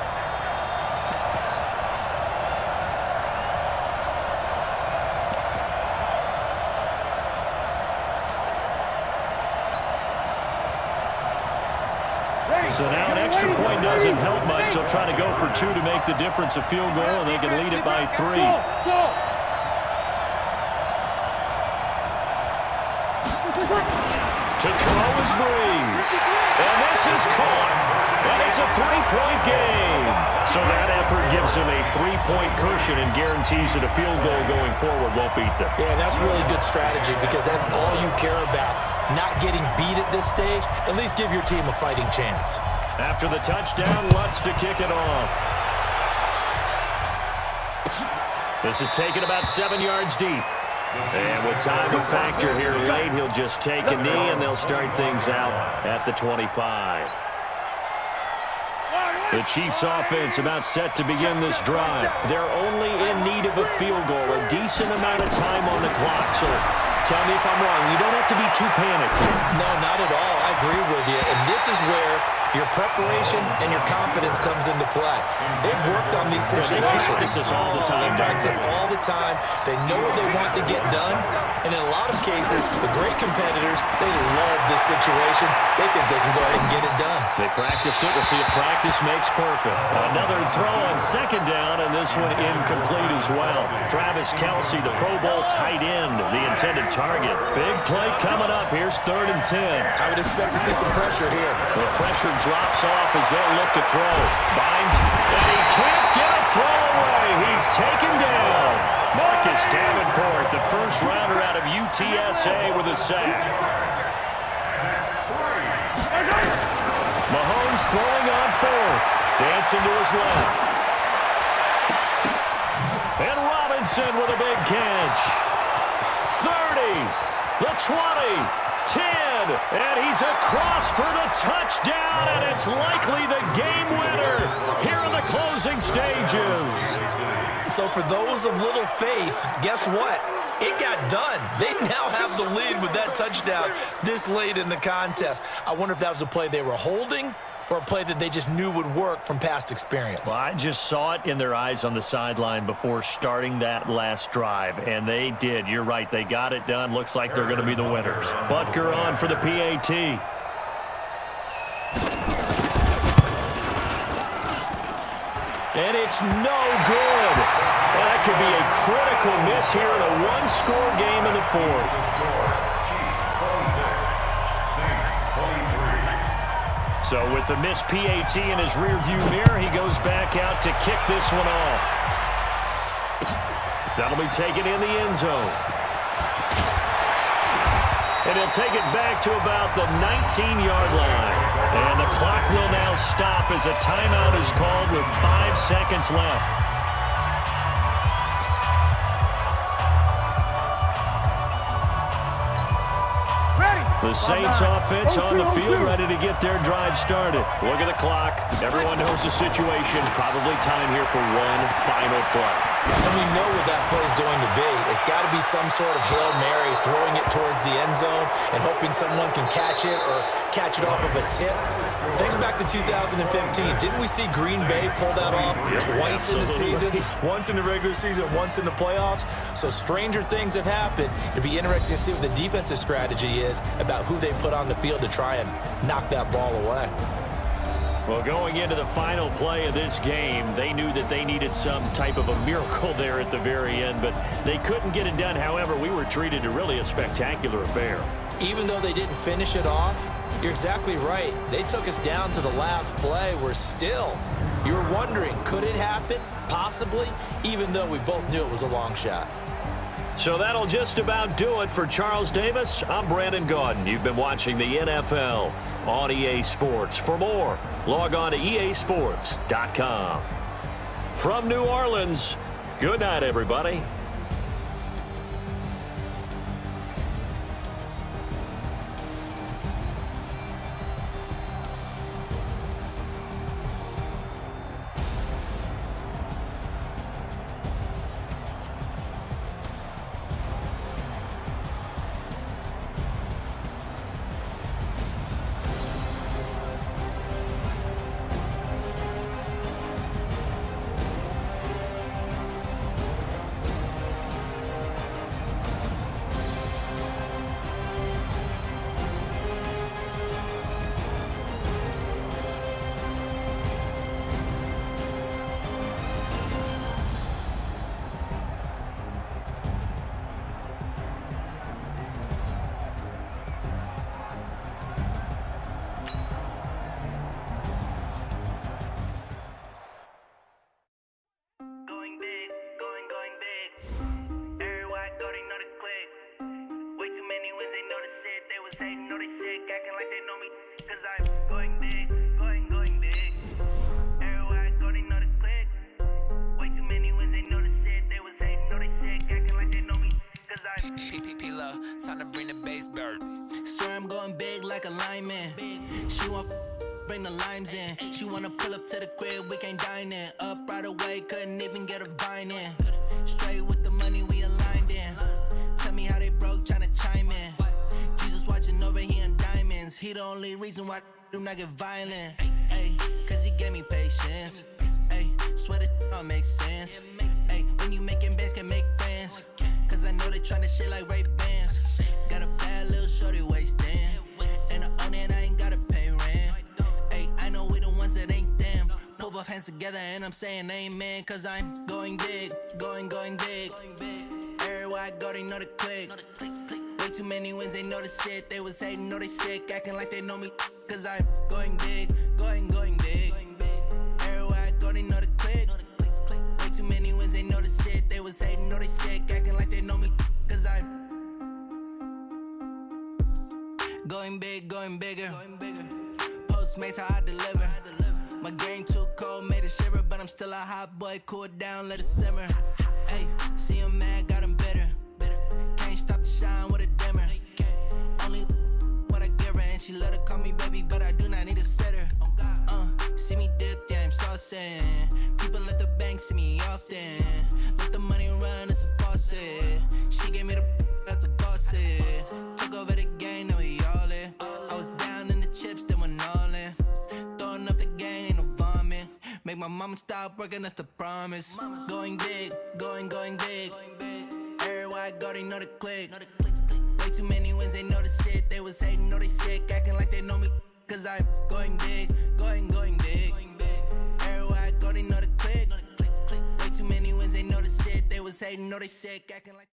So now an extra point doesn't help much. They'll try to go for 2 to make the difference a field goal, and they can lead it by 3. To throw is Breeze. And this is caught. And it's a 3-point game. So that effort gives them a 3-point cushion and guarantees that a field goal going forward won't beat them. Yeah, that's really good strategy because that's all you care about. Not getting beat at this stage. At least give your team a fighting chance. After the touchdown, Lutz to kick it off. This is taken about 7 yards deep. And with time to factor here late, he'll just take a knee, and they'll start things out at the 25. The Chiefs offense about set to begin this drive. They're only in need of a field goal, a decent amount of time on the clock. So tell me if I'm wrong. You don't have to be too panicked. No, not at all. I agree with you. And this is where your preparation and your confidence comes into play. They've worked on these situations. They practice this all the time. They practice it all the time. They know what they want to get done. And in a lot of cases, the great competitors, they love this situation. They think they can go ahead and get it done. They practiced it. We'll see if practice makes perfect. Another throw on second down, and this one incomplete as well. Travis Kelce, the Pro Bowl tight end, the intended target. Big play coming up. Here's 3rd and 10. I would expect to see some pressure here. The pressure drops off as they'll look to throw. Binds, and he can't get it throw away. He's taken down. Marcus Davenport, the first rounder out of UTSA with a sack. Mahomes throwing on fourth. Dancing to his left. And Robinson with a big catch. 30, the 20, 10, and he's across for the touchdown, and it's likely the game winner here in the closing stages. So for those of little faith, guess what? It got done. They now have the lead with that touchdown this late in the contest. I wonder if that was a play they were holding or a play that they just knew would work from past experience. Well, I just saw it in their eyes on the sideline before starting that last drive, and they did. You're right. They got it done. Looks like they're going to be the winners. Butker on for the PAT. And it's no good. And that could be a critical miss here in a one-score game in the fourth. So with the missed PAT in his rearview mirror, he goes back out to kick this one off. That'll be taken in the end zone. And he'll take it back to about the 19-yard line. And the clock will now stop as a timeout is called with 5 seconds left. The Saints offense on the field, ready to get their drive started. Look at the clock. Everyone knows the situation. Probably time here for one final play. And we know what that play is going to be. It's got to be some sort of Hail Mary, throwing it towards the end zone and hoping someone can catch it or catch it off of a tip. Think back to 2015. Didn't we see Green Bay pull that off twice in the season? Once in the regular season, once in the playoffs. So stranger things have happened. It'll be interesting to see what the defensive strategy is about who they put on the field to try and knock that ball away. Well, going into the final play of this game, they knew that they needed some type of a miracle there at the very end, but they couldn't get it done. However, we were treated to really a spectacular affair. Even though they didn't finish it off, you're exactly right. They took us down to the last play. We're still, you were wondering, could it happen? Possibly, even though we both knew it was a long shot. So that'll just about do it for Charles Davis. I'm Brandon Gaudin. You've been watching the NFL on EA Sports. For more, log on to easports.com. From New Orleans, good night, everybody. Time to bring the bass bird. Swear I'm going big like a lineman. She want bring the limes in. She wanna pull up to the crib, we can't dine in. Up right away, couldn't even get a vine in. Straight with the money we aligned in. Tell me how they broke, tryna chime in. Jesus watching over here in diamonds. He the only reason why do not get violent. Ay, cause he gave me patience. Ay, swear that don't make sense. Ay, when you making bands can make friends. Cause I know they tryna shit like Ray Bans. Got a bad little shorty wasting. And I own it, I ain't gotta pay rent. Ay, I know we the ones that ain't them. Pull both hands together and I'm saying amen. Cause I'm going big, going big. Everywhere I go, they know the click. Way too many wins, they know the shit. They was hating, know they sick, acting like they know me. Cause I'm going big, going big. Everywhere I go, they know the click. Going big, going bigger. Postmates how I deliver. My game too cold, made it shiver, but I'm still a hot boy. Cool it down, let it simmer. Hey, see him mad, got him bitter. Can't stop the shine with a dimmer. Only what I give her, and she let her call me baby, but I do not need a sitter. See me dip, yeah, I'm saucing. People at the bank see me often. Let the money run, it's a faucet. She gave me the that's a boss it. Took over the game, now we all in. I was down in the chips, then went all in. Throwing up the game, ain't no vomit. Make my mama stop working, that's the promise. Going big, going big. Everywhere I go, they know the click. Way too many wins, they know the shit. They was hating, know they sick, acting like they know me. Cause I'm going big, going big. Everywhere I go, they know the click. Way too many wins, they know the shit. They was hating, know they sick, acting like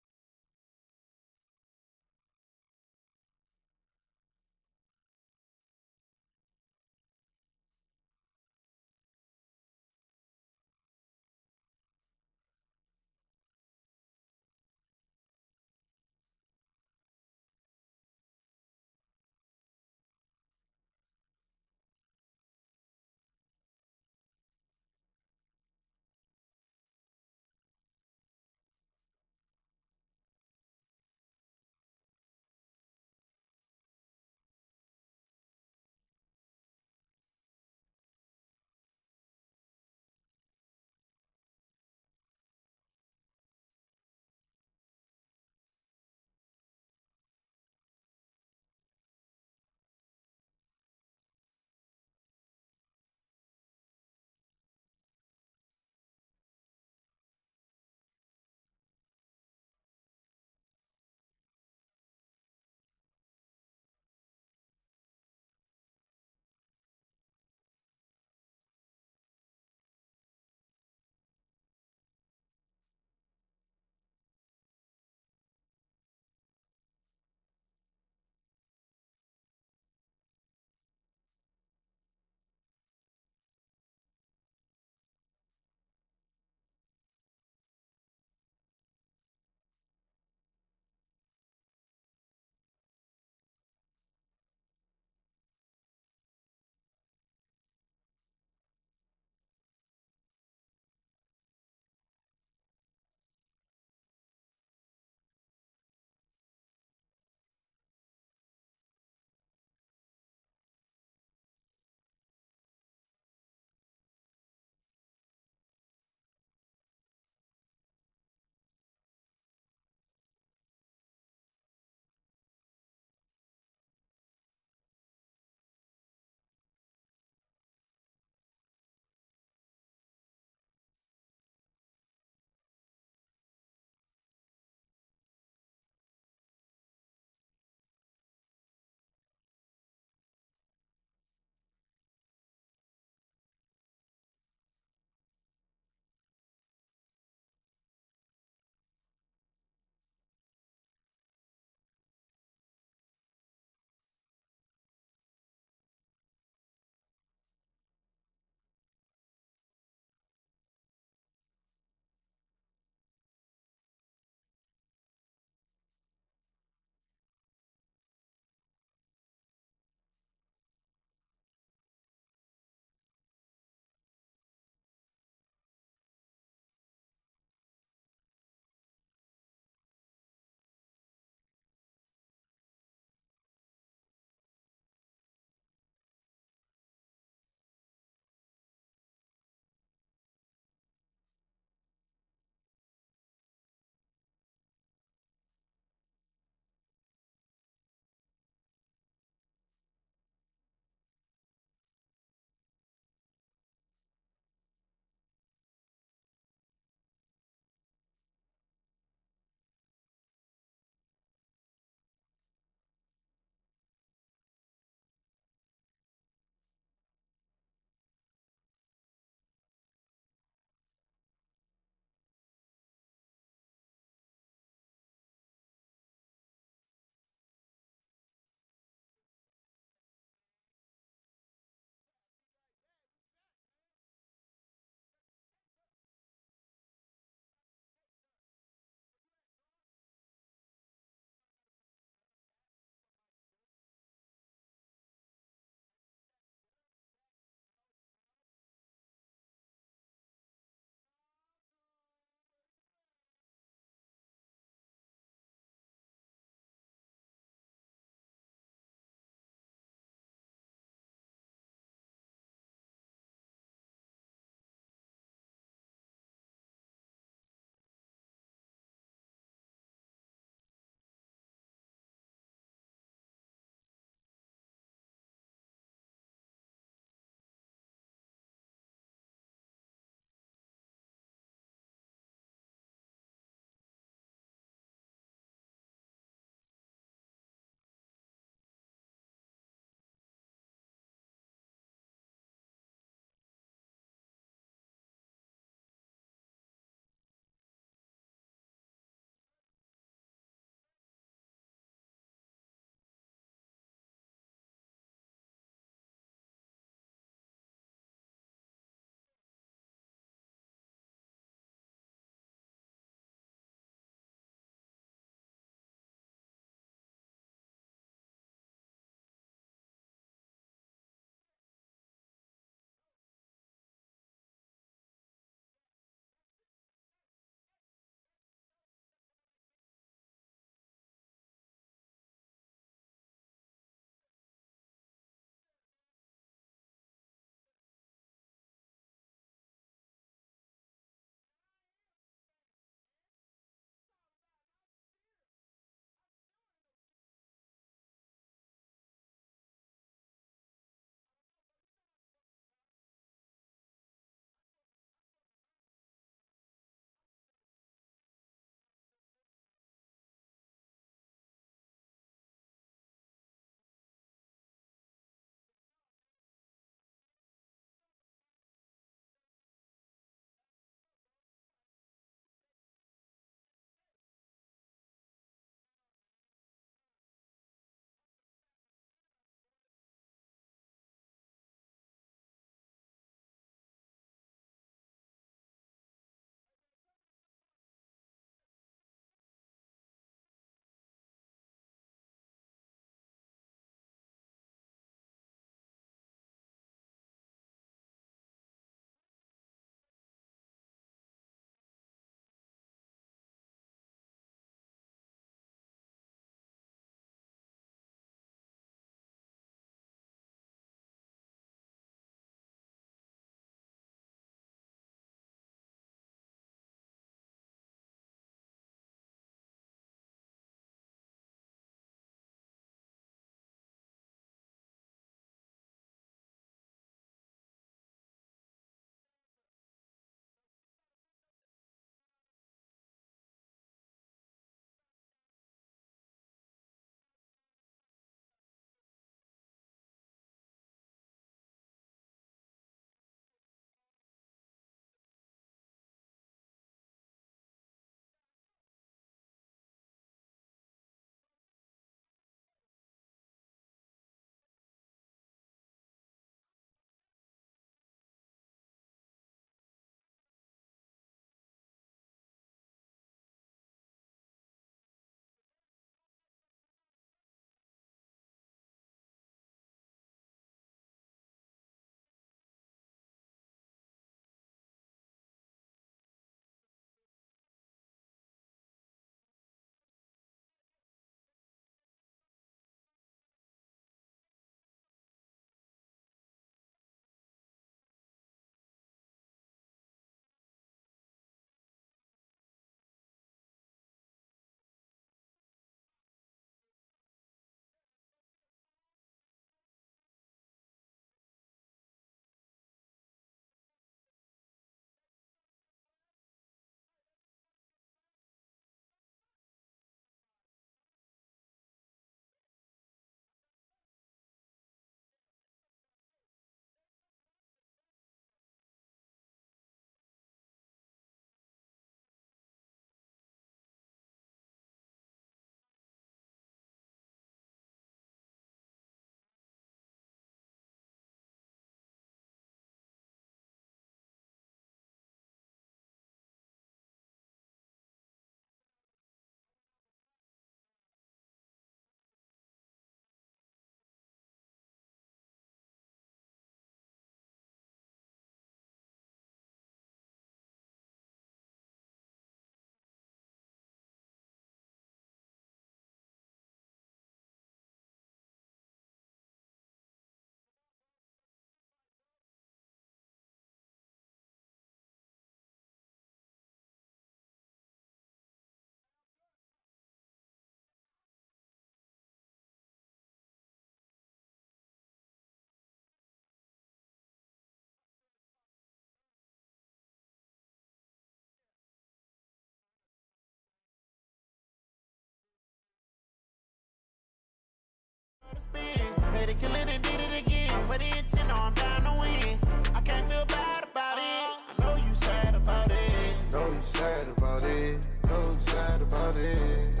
way to kill it and did it again. But the intent, no, I'm down to win. I can't feel bad about it. I know you sad about it. Know you sad about it. Know you sad about it.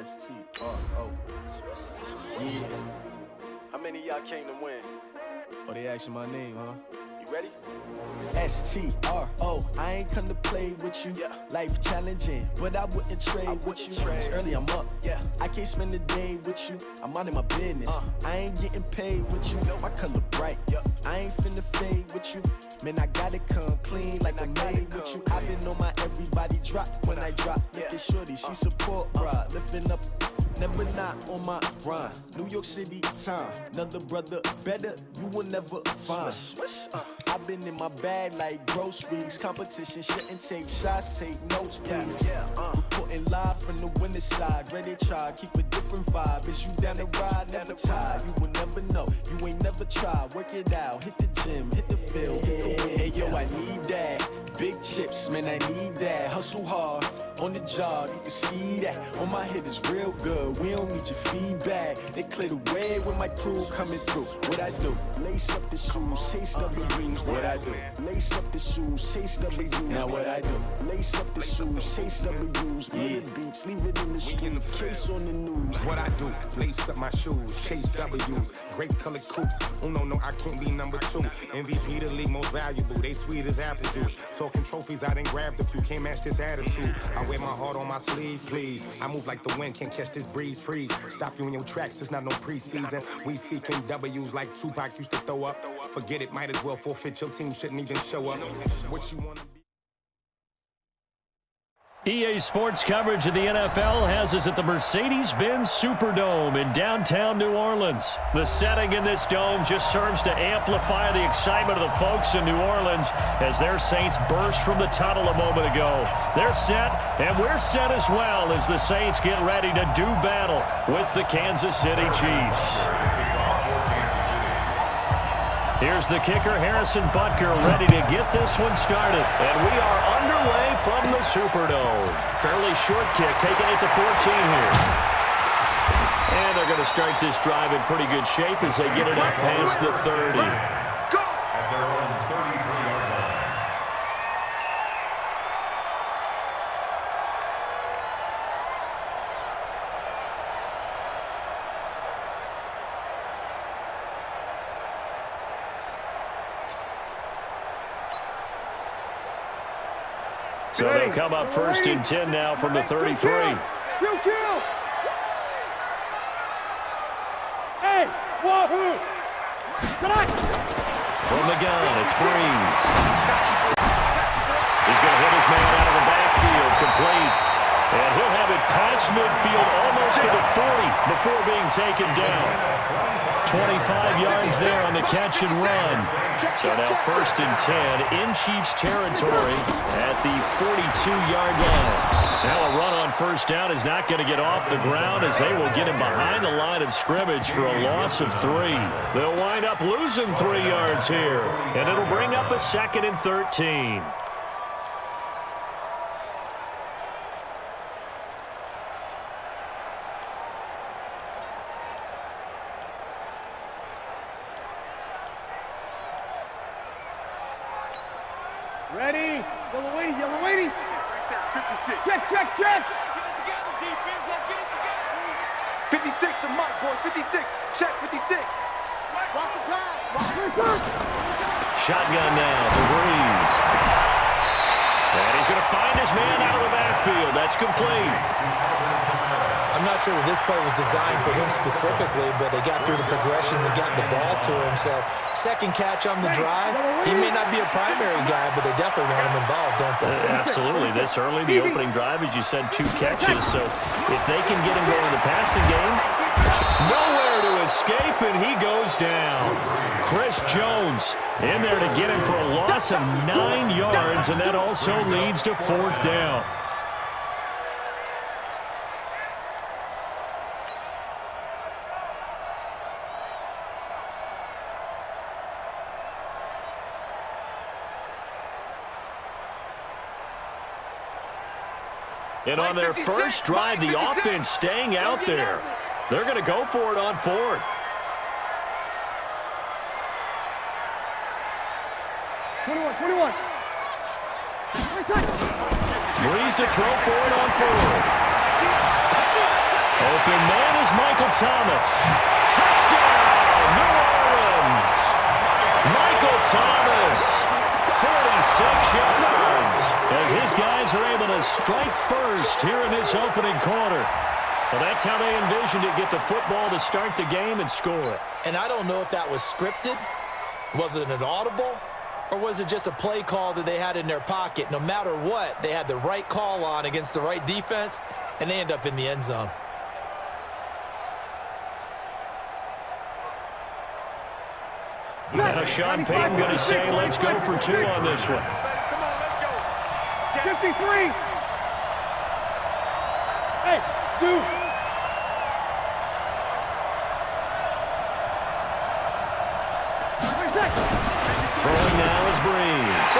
S-T-R-O. Yeah. How many of y'all came to win? Oh, they asking my name, huh? You ready? S-T-R-O. I ain't come to play with you. Yeah. Life challenging, but I wouldn't trade with you. It's early, I'm up. Yeah. I can't spend the day with you. I'm minding my business. I ain't getting paid with you. My color bright. I ain't finna fade with you. Man, I gotta come clean like I made with you. I've been on my everybody drop when I drop. Look at shorty, she support, bruh. Lifting up, never not on my grind. New York City time, another brother better, you will never find. I've been in my bag like groceries. Competition shouldn't take shots, take notes, please. Reporting live from the winter side. Ready to try, keep a different vibe. Is you down the ride, never tired. You will never know, you ain't never tried. Work it out, hit the gym, hit the field, hit the wind. Hey yo, I need that. Big chips, man, I need that. Hustle hard, on the job, you can see that. On my head is real good, we don't need your feedback. They clear the way when my crew coming through. What I do? Lace up the shoes, chase W's. What I do? Lace up the shoes, chase W's. Now what I do? Lace up the shoes, chase W's. Million beats, leave it in the street, case on the news. What I do? Lace up my shoes, chase W's. Great colored coops. Oh no, I can't be number 2. MVP the league most valuable. They sweet as apple juice. Talking trophies, I done grabbed a few. Can't match this attitude. I wear my heart on my sleeve, please. I move like the wind, can't catch this breeze. Freeze. Stop you in your tracks. There's not no preseason. We seeking W's like Tupac used to throw up. Forget it, might as well forfeit. Your team shouldn't even show up. What you want to be? EA Sports coverage of the NFL has us at the Mercedes-Benz Superdome in downtown New Orleans. The setting in this dome just serves to amplify the excitement of the folks in New Orleans as their Saints burst from the tunnel a moment ago. They're set, and we're set as well as the Saints get ready to do battle with the Kansas City Chiefs. Here's the kicker, Harrison Butker, ready to get this one started. And we are underway from the Superdome. Fairly short kick, taking it to 14 here. And they're going to start this drive in pretty good shape as they get it up past the 30. At their own 33-yard line. So they'll come up first and 10 now from the 33. Kill! Hey, Wahoo! From the gun, it's Breeze. He's going to hit his man out of the backfield, complete. And he'll have it past midfield almost to the 40 before being taken down. 25 yards there on the catch and run. So now first and 10 in Chiefs territory at the 42-yard line. Now a run on first down is not going to get off the ground as they will get him behind the line of scrimmage for a loss of 3. They'll wind up losing 3 yards here, and it'll bring up a 2nd and 13. Ready? Yellow lady. 56. Check. 56 to Mike, boy. 56. Check 56. Watch the pass. Shotgun now for Breeze. And he's going to find his man out of the backfield. That's complete. I'm not sure that this play was designed for him specifically, but they got through the progressions and got the ball to him. So second catch on the drive. He may not be a primary guy, but they definitely want him involved, don't they? Absolutely. This early, the opening drive, as you said, 2 catches. So if they can get him going in the passing game, nowhere to escape, and he goes down. Chris Jones in there to get him for a loss of 9 yards, and that also leads to 4th down. And on their first drive, the offense staying out there. They're going to go for it on fourth. Breeze to throw for it on fourth. Open man is Michael Thomas. Touchdown, New Orleans. Michael Thomas, 46 yards. As his guys are able to strike first here in this opening quarter. Well, that's how they envisioned it, get the football to start the game and score it. And I don't know if that was scripted. Was it an audible? Or was it just a play call that they had in their pocket? No matter what, they had the right call on against the right defense, and they end up in the end zone. Now Sean Payton going to say, let's go for two on this one. Come on, let's go. 53. Hey, 2. Throwing now is Breeze.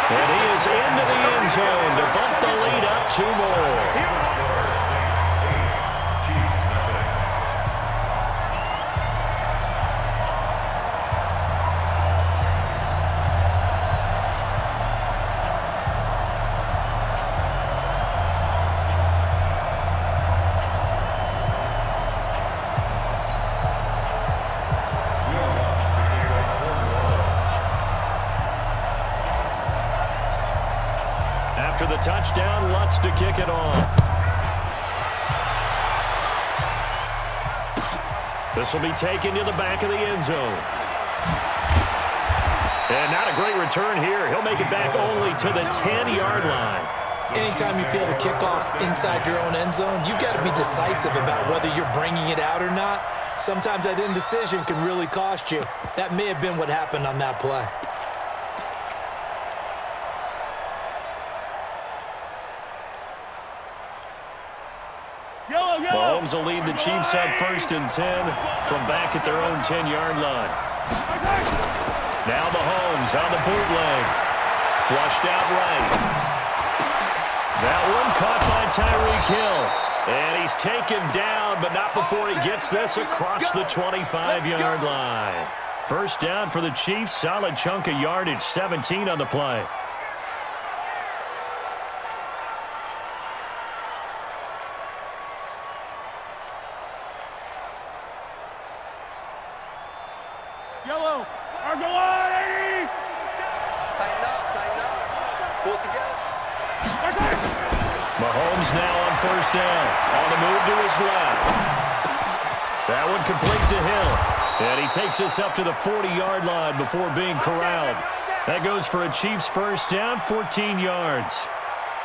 And he is into the end zone to bump the lead up 2 more. After the touchdown, Lutz to kick it off. This will be taken to the back of the end zone. And not a great return here. He'll make it back only to the 10-yard line. Anytime you feel the kickoff inside your own end zone, you've got to be decisive about whether you're bringing it out or not. Sometimes that indecision can really cost you. That may have been what happened on that play. Mahomes will lead the Chiefs up 1st and 10 from back at their own 10-yard line. Now Mahomes on the bootleg. Flushed out right. That one caught by Tyreek Hill. And he's taken down, but not before he gets this across the 25-yard line. First down for the Chiefs. Solid chunk of yardage, 17 on the play. Yellow, Argo on, 80! Tighten up. Pull it together. Mahomes now on first down. On the move to his left. That one complete to Hill. And he takes this up to the 40-yard line before being corralled. That goes for a Chiefs first down, 14 yards.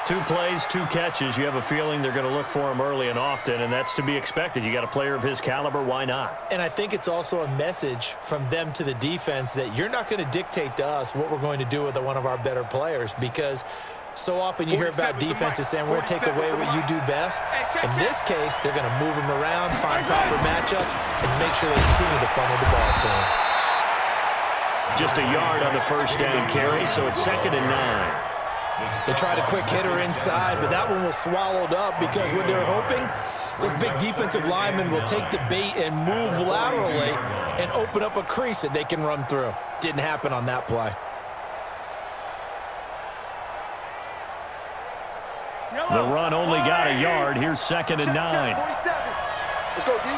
2 plays, 2 catches. You have a feeling they're going to look for him early and often, and that's to be expected. You got a player of his caliber, why not? And I think it's also a message from them to the defense that you're not going to dictate to us what we're going to do with one of our better players, because so often you hear about defenses saying we're going to take away what you do best. In this case, they're going to move him around, find proper matchups, and make sure they continue to funnel the ball to him. Just a yard on the first down carry, so it's 2nd and 9. They tried a quick hitter inside, but that one was swallowed up because what they're hoping, those big defensive linemen will take the bait and move laterally and open up a crease that they can run through. Didn't happen on that play. The run only got a yard. Here's 2nd and 9. Let's go, D.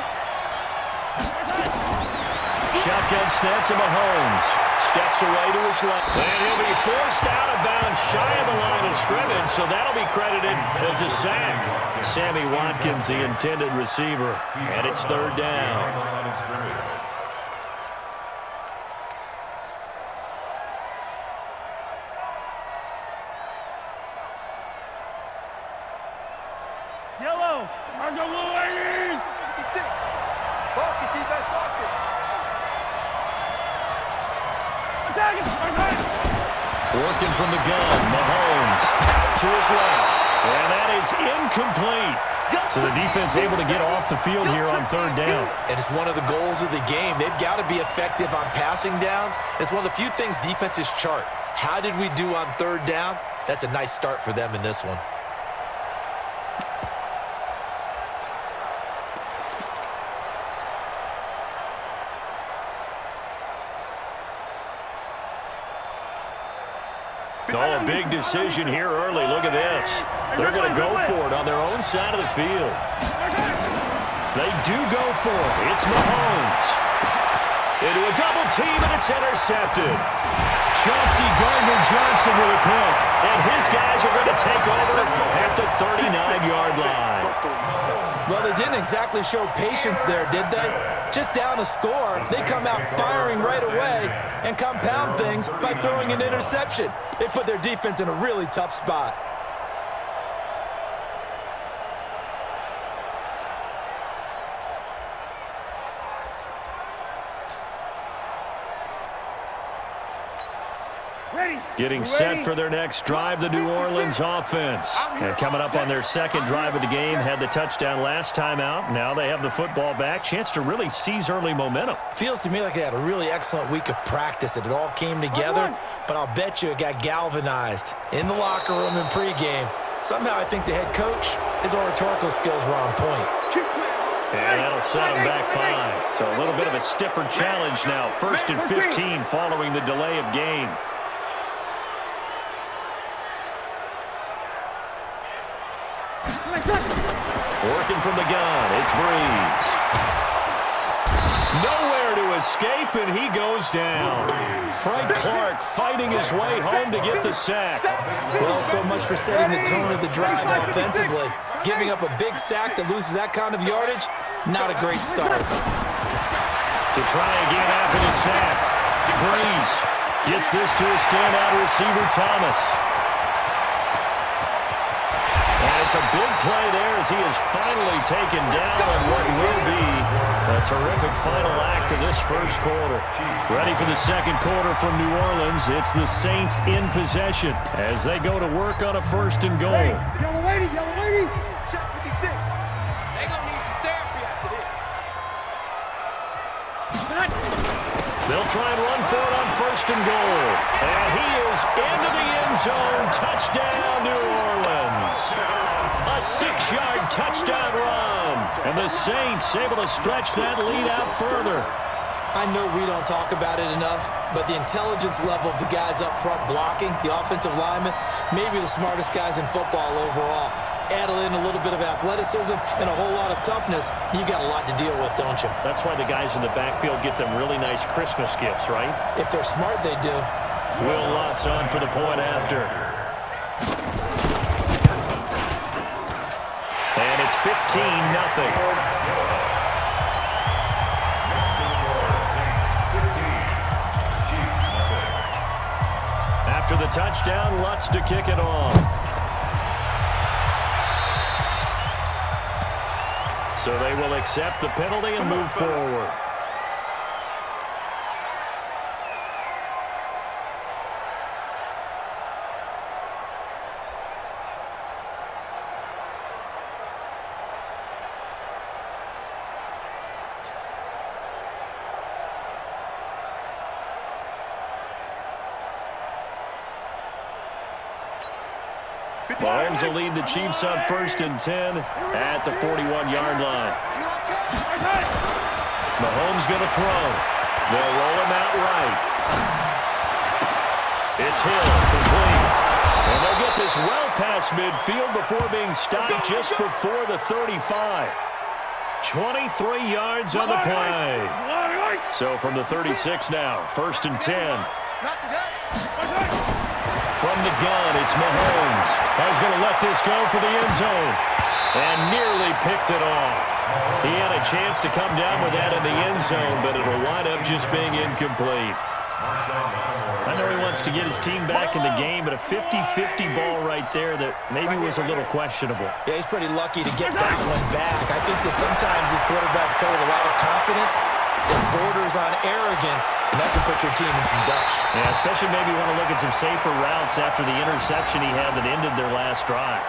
Shotgun snap to Mahomes. Steps away to his left. And he'll be forced out of bounds shy of the line of scrimmage, so that'll be credited as a sack. Sammy Watkins, the intended receiver, and it's 3rd down. Yellow, Argo Blue 80! Focus, defense, focus. Working from the gun, Mahomes to his left. And that is incomplete. So the defense able to get off the field here on 3rd down. And it's one of the goals of the game. They've got to be effective on passing downs. It's one of the few things defenses chart. How did we do on 3rd down? That's a nice start for them in this one. Oh, a big decision here early. Look at this. They're going to go for it on their own side of the field. They do go for it. It's Mahomes. Into a double team, and it's intercepted. Chauncey Gardner-Johnson with a pick. And his guys are going to take over at the 39-yard line. Well, they didn't exactly show patience there, did they? Just down a score, they come out firing right away and compound things by throwing an interception. They put their defense in a really tough spot. Getting set for their next drive, the New Orleans offense. And coming up on their second drive of the game, had the touchdown last time out. Now they have the football back. Chance to really seize early momentum. Feels to me like they had a really excellent week of practice, that it all came together, but I'll bet you it got galvanized in the locker room in pregame. Somehow I think the head coach, his oratorical skills were on point. And that'll set them back 5. So a little bit of a stiffer challenge now. 1st and 15 following the delay of game. Working from the gun, it's Breeze. Nowhere to escape, and he goes down. Frank Clark fighting his way home to get the sack. Well, so much for setting the tone of the drive offensively. Giving up a big sack that loses that kind of yardage, not a great start. To try again after the sack. Breeze gets this to a standout receiver, Thomas. And it's a big play there as he is finally taken down on what will be a terrific final act of this first quarter. Ready for the second quarter from New Orleans. It's the Saints in possession as they go to work on a 1st and goal. Hey, yellow lady, check 56. They gonna need some therapy after this. They'll try and run for it on 1st and goal. And he is into the end zone. Touchdown, New Orleans. A 6-yard touchdown run. And the Saints able to stretch that lead out further. I know we don't talk about it enough, but the intelligence level of the guys up front blocking, the offensive linemen, maybe the smartest guys in football overall. Add in a little bit of athleticism and a whole lot of toughness, you got a lot to deal with, don't you? That's why the guys in the backfield get them really nice Christmas gifts, right? If they're smart, they do. Will Lutz on for the point after. And it's 15-0. After the touchdown, Lutz to kick it off. So they will accept the penalty and move forward. Mahomes will lead the Chiefs on 1st and 10 at the 41-yard line. Mahomes going to throw. They'll roll him out right. It's Hill, complete. And they'll get this well past midfield before being stopped just before the 35. 23 yards on the play. So from the 36 now, 1st and 10. From the gun, it's Mahomes. He's going to let this go for the end zone. And nearly picked it off. He had a chance to come down with that in the end zone, but it'll wind up just being incomplete. I know he wants to get his team back in the game, but a 50-50 ball right there that maybe was a little questionable. Yeah, he's pretty lucky to get that one back. I think that sometimes these quarterbacks play with a lot of confidence. It borders on arrogance, and that can put your team in some dutch. Yeah, especially maybe want to look at some safer routes after the interception he had that ended their last drive.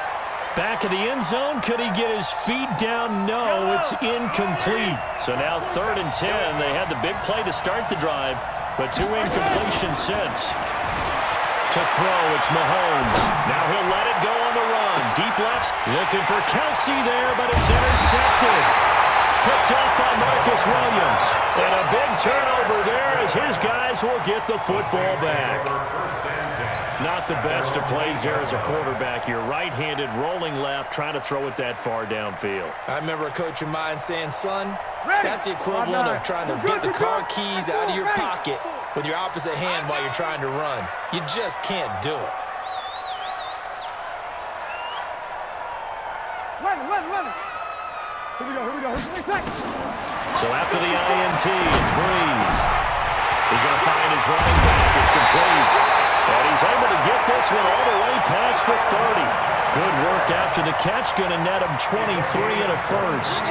Back in the end zone, could he get his feet down? No, it's incomplete. So now 3rd and 10. They had the big play to start the drive, but 2 incompletions since. To throw, it's Mahomes. Now he'll let it go on the run. Deep left, looking for Kelsey there, but it's intercepted. Picked up by Marcus Williams. And a big turnover there as his guys will get the football back. Not the best of plays there as a quarterback. You're right-handed, rolling left, trying to throw it that far downfield. I remember a coach of mine saying, son, that's the equivalent of trying to get the car keys out of your pocket with your opposite hand while you're trying to run. You just can't do it. 11. Here we go. So after the INT, it's Breeze. He's going to find his running back. It's complete. And he's able to get this one all the way past the 30. Good work after the catch. Going to net him 23 and a first.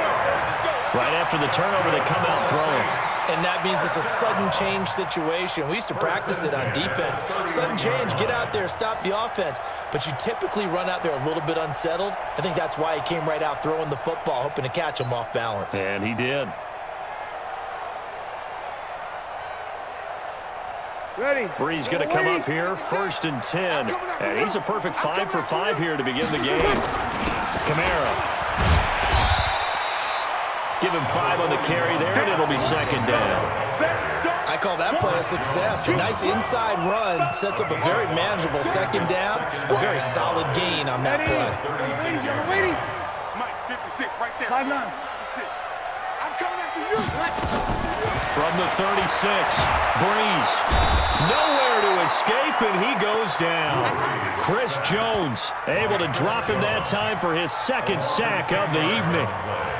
Right after the turnover, they come out throwing. And that means it's a sudden change situation. We used to practice it on defense. Sudden change, get out there, stop the offense. But you typically run out there a little bit unsettled. I think that's why he came right out throwing the football, hoping to catch him off balance. And he did. Ready. Breeze going to come up here, 1st and 10. And he's a perfect 5 for 5 here to begin the game. Kamara. Give him 5 on the carry there, and it'll be 2nd down. I call that play a success. A nice inside run sets up a very manageable 2nd down. A very solid gain on that play. Waiting. Mike, 56 right there. 5'9". 56. I'm coming after you. From the 36, Breeze. Nowhere to escape, and he goes down. Chris Jones able to drop him that time for his 2nd sack of the evening.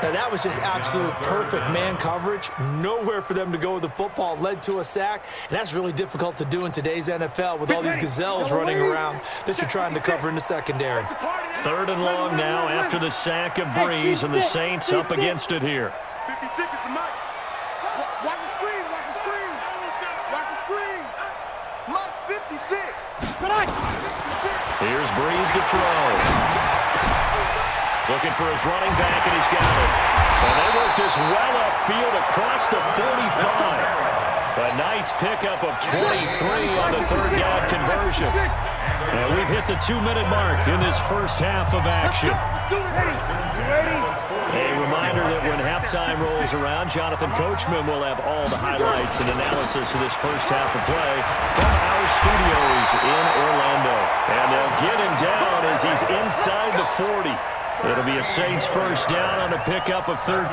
Now, that was just absolute perfect man coverage. Nowhere for them to go with the football. Led to a sack, and that's really difficult to do in today's NFL with all these gazelles running around that you're trying to cover in the secondary. 3rd and long now after the sack of Breeze, and the Saints up against it here. 56 is the mic. Watch the screen. Watch the screen. Mike's 56. Here's Breeze to throw. Looking for his running back, and he's got it. And they work this well upfield across the 45. A nice pickup of 23 on the 3rd down conversion. And we've hit the 2-minute mark in this first half of action. A reminder that when halftime rolls around, Jonathan Coachman will have all the highlights and analysis of this first half of play from our studios in Orlando. And they'll get him down as he's inside the 40. It'll be a Saints 1st down on a pickup of 13.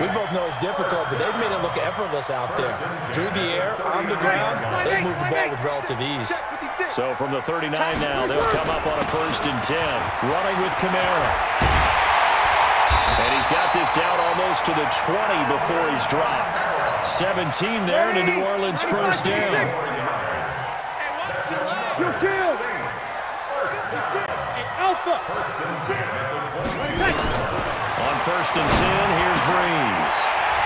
We both know it's difficult, but they've made it look effortless out there. Through the air, on the ground, they've moved the ball with relative ease. So from the 39 now, they'll come up on a 1st and 10. Running with Kamara. And he's got this down almost to the 20 before he's dropped. 17 there, and a New Orleans 1st down. Alpha. On 1st and 10, here's Breeze.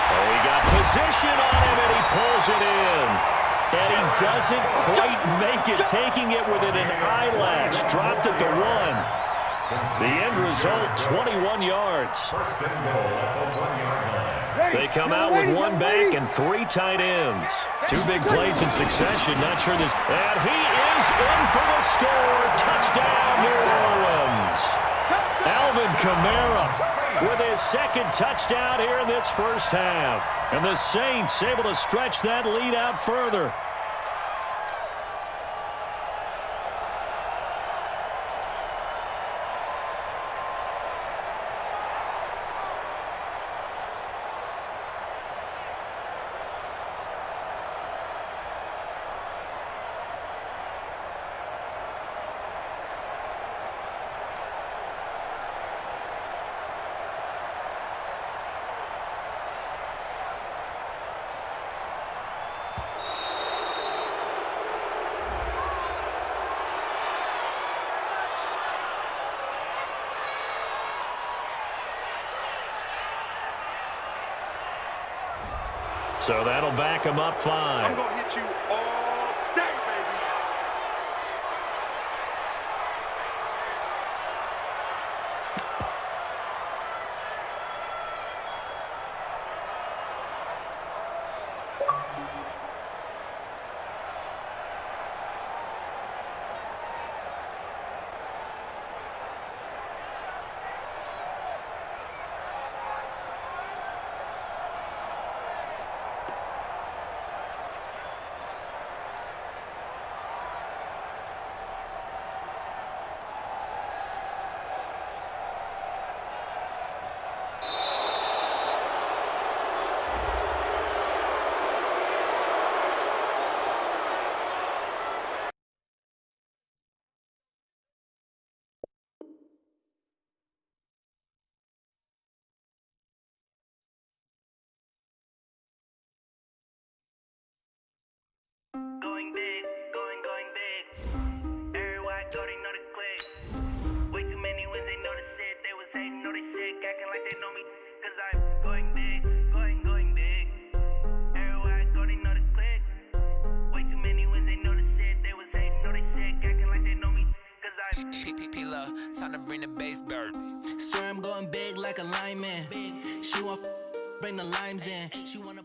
Oh, he got position on him, and he pulls it in. And he doesn't quite make it, taking it within an eyelash. Dropped at the 1. The end result, 21 yards. They come out with 1 back and 3 tight ends. 2 big plays in succession. Not sure this. And he is in for the score. Touchdown, New Orleans. Alvin Kamara with his 2nd touchdown here in this first half. And the Saints able to stretch that lead out further. So that'll back him up 5. I'm going to hit you all day, baby. P-Love, time to bring the bass back. Swear I'm going big like a lineman. She want bring the limes in. She wanna